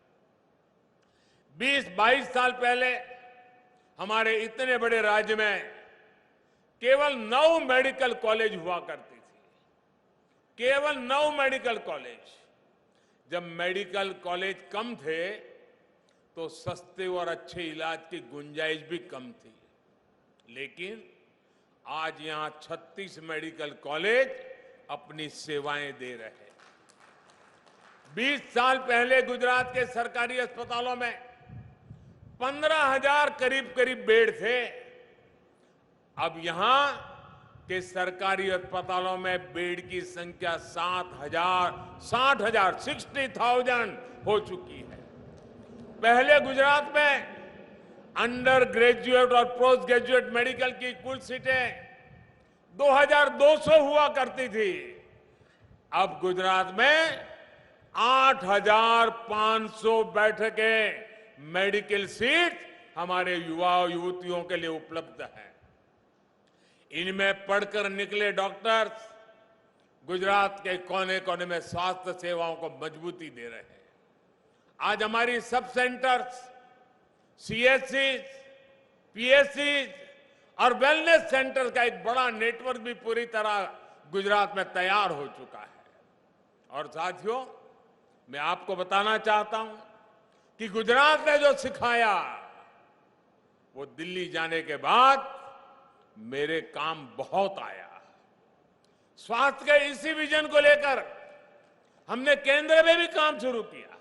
20-22 साल पहले हमारे इतने बड़े राज्य में केवल 9 मेडिकल कॉलेज हुआ करती थी, केवल 9 मेडिकल कॉलेज। जब मेडिकल कॉलेज कम थे तो सस्ते और अच्छे इलाज की गुंजाइश भी कम थी। लेकिन आज यहां 36 मेडिकल कॉलेज अपनी सेवाएं दे रहे हैं। 20 साल पहले गुजरात के सरकारी अस्पतालों में 15,000 करीब बेड थे। अब यहां के सरकारी अस्पतालों में बेड की संख्या 60,000 हो चुकी है। पहले गुजरात में अंडर ग्रेजुएट और पोस्ट ग्रेजुएट मेडिकल की कुल सीटें 2,200 हुआ करती थी। अब गुजरात में 8,500 बैठकें मेडिकल सीट हमारे युवा युवतियों के लिए उपलब्ध है। इनमें पढ़कर निकले डॉक्टर्स गुजरात के कोने कोने में स्वास्थ्य सेवाओं को मजबूती दे रहे हैं। आज हमारी सब सेंटर्स, सीएचसी, पीएचसी और वेलनेस सेंटर का एक बड़ा नेटवर्क भी पूरी तरह गुजरात में तैयार हो चुका है। और साथियों, मैं आपको बताना चाहता हूं कि गुजरात ने जो सिखाया वो दिल्ली जाने के बाद मेरे काम बहुत आया। स्वास्थ्य के इसी विजन को लेकर हमने केंद्र में भी काम शुरू किया।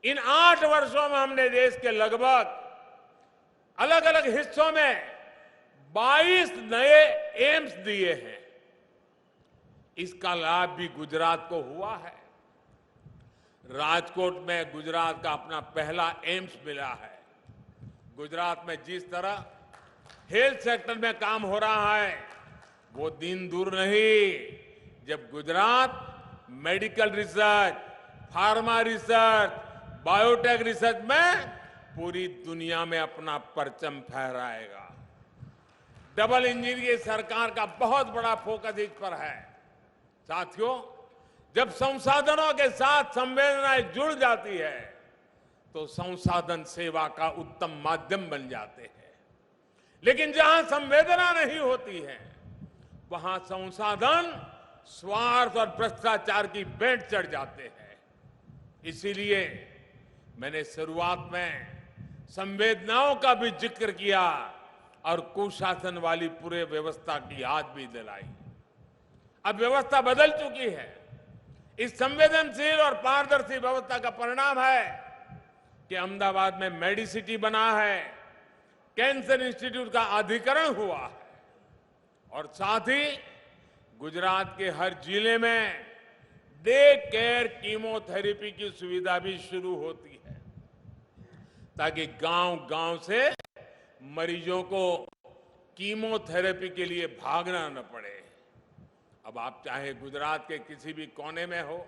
इन 8 वर्षों में हमने देश के लगभग अलग अलग हिस्सों में 22 नए एम्स दिए हैं। इसका लाभ भी गुजरात को हुआ है। राजकोट में गुजरात का अपना पहला एम्स मिला है। गुजरात में जिस तरह हेल्थ सेक्टर में काम हो रहा है वो दिन दूर नहीं जब Gujarat medical research, pharma research, biotech research में पूरी दुनिया में अपना परचम फहराएगा। डबल इंजन की सरकार का बहुत बड़ा फोकस इस पर है। साथियों, जब संसाधनों के साथ संवेदनाएं जुड़ जाती है तो संसाधन सेवा का उत्तम माध्यम बन जाते हैं। लेकिन जहां संवेदना नहीं होती है वहां संसाधन स्वार्थ और भ्रष्टाचार की भेंट चढ़ जाते हैं। इसीलिए मैंने शुरुआत में संवेदनाओं का भी जिक्र किया और कुशासन वाली पूरे व्यवस्था की याद भी दिलाई। अब व्यवस्था बदल चुकी है। इस संवेदनशील और पारदर्शी व्यवस्था का परिणाम है कि अहमदाबाद में मेडिसिटी बना है, कैंसर इंस्टीट्यूट का अधिकरण हुआ है और साथ ही गुजरात के हर जिले में डे केयर कीमोथेरेपी की सुविधा भी शुरू होती है ताकि गांव-गांव से मरीजों को कीमोथेरेपी के लिए भागना न पड़े। अब आप चाहे गुजरात के किसी भी कोने में हो,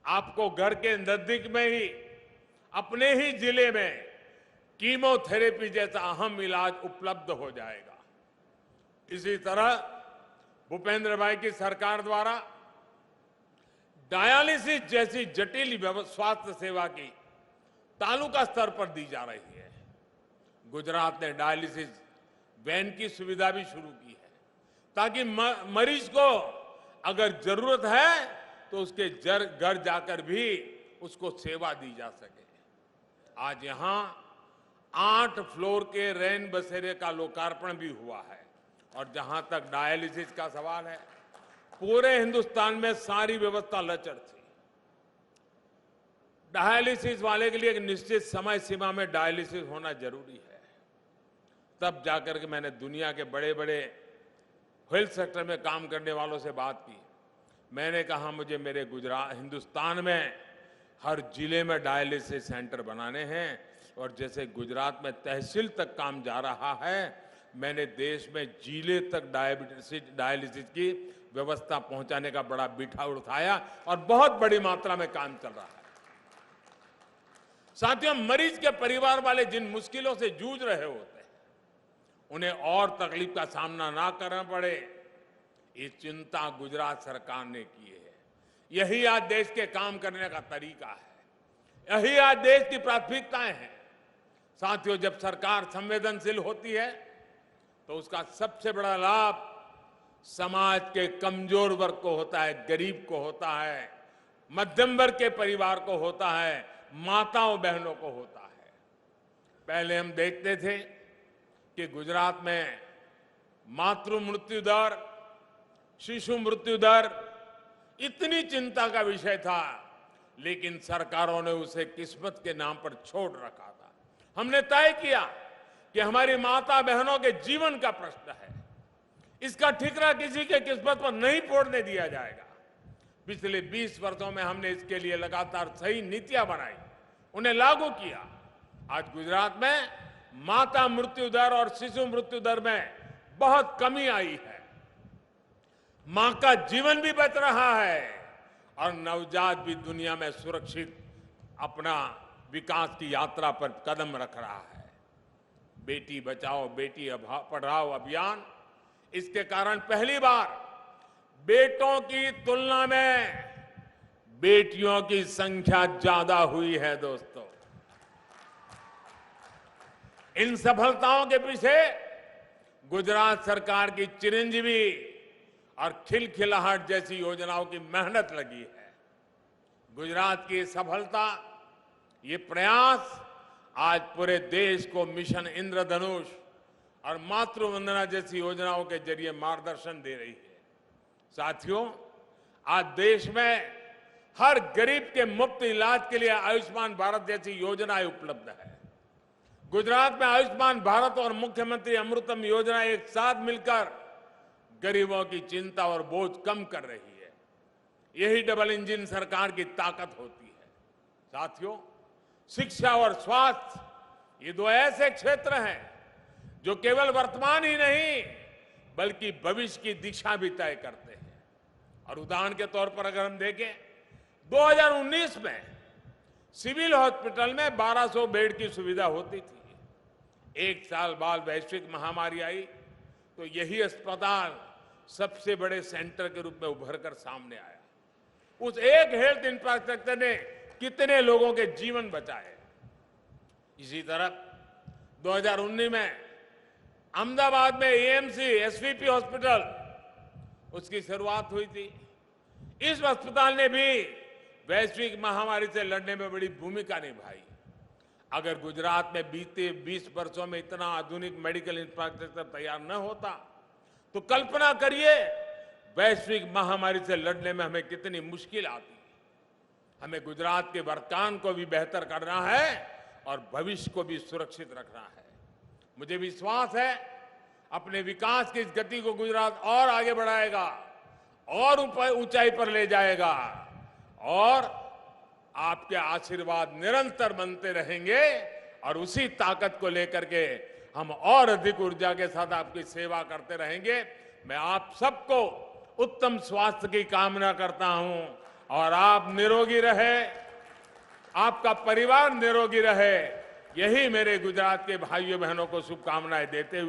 आपको घर के नजदीक में ही अपने ही जिले में कीमोथेरेपी जैसा अहम इलाज उपलब्ध हो जाएगा। इसी तरह भूपेंद्र भाई की सरकार द्वारा डायलिसिस जैसी जटिल स्वास्थ्य सेवा की तालुका स्तर पर दी जा रही है। गुजरात ने डायलिसिस वैन की सुविधा भी शुरू की है ताकि मरीज को अगर जरूरत है तो उसके घर जाकर भी उसको सेवा दी जा सके। आज यहां 8 फ्लोर के रैन बसेरे का लोकार्पण भी हुआ है। और जहां तक डायलिसिस का सवाल है, पूरे हिंदुस्तान में सारी व्यवस्था लचर थी। डायलिसिस वाले के लिए एक निश्चित समय सीमा में डायलिसिस होना जरूरी है। तब जाकर के मैंने दुनिया के बड़े बड़े हेल्थ सेक्टर में काम करने वालों से बात की। मैंने कहा मुझे मेरे हिंदुस्तान में हर जिले में डायलिसिस सेंटर बनाने हैं। और जैसे गुजरात में तहसील तक काम जा रहा है, मैंने देश में जिले तक डायलिसिस की व्यवस्था पहुंचाने का बड़ा बीठा उठाया और बहुत बड़ी मात्रा में काम चल रहा है। साथियों, मरीज के परिवार वाले जिन मुश्किलों से जूझ रहे होते हैं, उन्हें और तकलीफ का सामना ना करना पड़े, ये चिंता गुजरात सरकार ने की है। यही आज देश के काम करने का तरीका है। यही आज देश की प्राथमिकताएं हैं। साथियों, जब सरकार संवेदनशील होती है तो उसका सबसे बड़ा लाभ समाज के कमजोर वर्ग को होता है, गरीब को होता है, मध्यम वर्ग के परिवार को होता है, माताओं बहनों को होता है। पहले हम देखते थे कि गुजरात में मातृ मृत्यु दर, शिशु मृत्यु दर इतनी चिंता का विषय था, लेकिन सरकारों ने उसे किस्मत के नाम पर छोड़ रखा था। हमने तय किया कि हमारी माता बहनों के जीवन का प्रश्न है, इसका ठिकरा किसी के किस्मत पर नहीं फोड़ने दिया जाएगा। पिछले 20 वर्षों में हमने इसके लिए लगातार सही नीतियां बनाई, उन्हें लागू किया। आज गुजरात में माता मृत्यु दर और शिशु मृत्यु दर में बहुत कमी आई है। मां का जीवन भी बच रहा है और नवजात भी दुनिया में सुरक्षित अपना विकास की यात्रा पर कदम रख रहा है। बेटी बचाओ बेटी पढ़ाओ अभियान, इसके कारण पहली बार बेटों की तुलना में बेटियों की संख्या ज्यादा हुई है। दोस्तों, इन सफलताओं के पीछे गुजरात सरकार की चिरंजीवी और खिलखिलाहट जैसी योजनाओं की मेहनत लगी है। गुजरात की सफलता, ये प्रयास आज पूरे देश को मिशन इंद्रधनुष और मातृवंदना जैसी योजनाओं के जरिए मार्गदर्शन दे रही है। साथियों, आज देश में हर गरीब के मुफ्त इलाज के लिए आयुष्मान भारत जैसी योजनाएं उपलब्ध है। गुजरात में आयुष्मान भारत और मुख्यमंत्री अमृतम योजना एक साथ मिलकर गरीबों की चिंता और बोझ कम कर रही है। यही डबल इंजन सरकार की ताकत होती है। साथियों, शिक्षा और स्वास्थ्य ये दो ऐसे क्षेत्र हैं जो केवल वर्तमान ही नहीं बल्कि भविष्य की दिशा भी तय करते हैं। और उदाहरण के तौर पर अगर हम देखें, 2019 में सिविल हॉस्पिटल में 1200 बेड की सुविधा होती थी। एक साल बाद वैश्विक महामारी आई तो यही अस्पताल सबसे बड़े सेंटर के रूप में उभर कर सामने आया। उस एक हेल्थ इंफ्रास्ट्रक्चर ने कितने लोगों के जीवन बचाए। इसी तरह 2019 में अहमदाबाद में एएमसी एसवीपी हॉस्पिटल, उसकी शुरुआत हुई थी। इस अस्पताल ने भी वैश्विक महामारी से लड़ने में बड़ी भूमिका निभाई। अगर गुजरात में बीते 20 वर्षों में इतना आधुनिक मेडिकल इंफ्रास्ट्रक्चर तैयार न होता तो कल्पना करिए वैश्विक महामारी से लड़ने में हमें कितनी मुश्किल आती। हमें गुजरात के वर्तमान को भी बेहतर करना है और भविष्य को भी सुरक्षित रखना है। मुझे विश्वास है अपने विकास की इस गति को गुजरात और आगे बढ़ाएगा और ऊंचाई पर ले जाएगा और आपके आशीर्वाद निरंतर बनते रहेंगे और उसी ताकत को लेकर के हम और अधिक ऊर्जा के साथ आपकी सेवा करते रहेंगे। मैं आप सबको उत्तम स्वास्थ्य की कामना करता हूं और आप निरोगी रहे, आपका परिवार निरोगी रहे, यही मेरे गुजरात के भाइयों बहनों को शुभकामनाएं देते हुए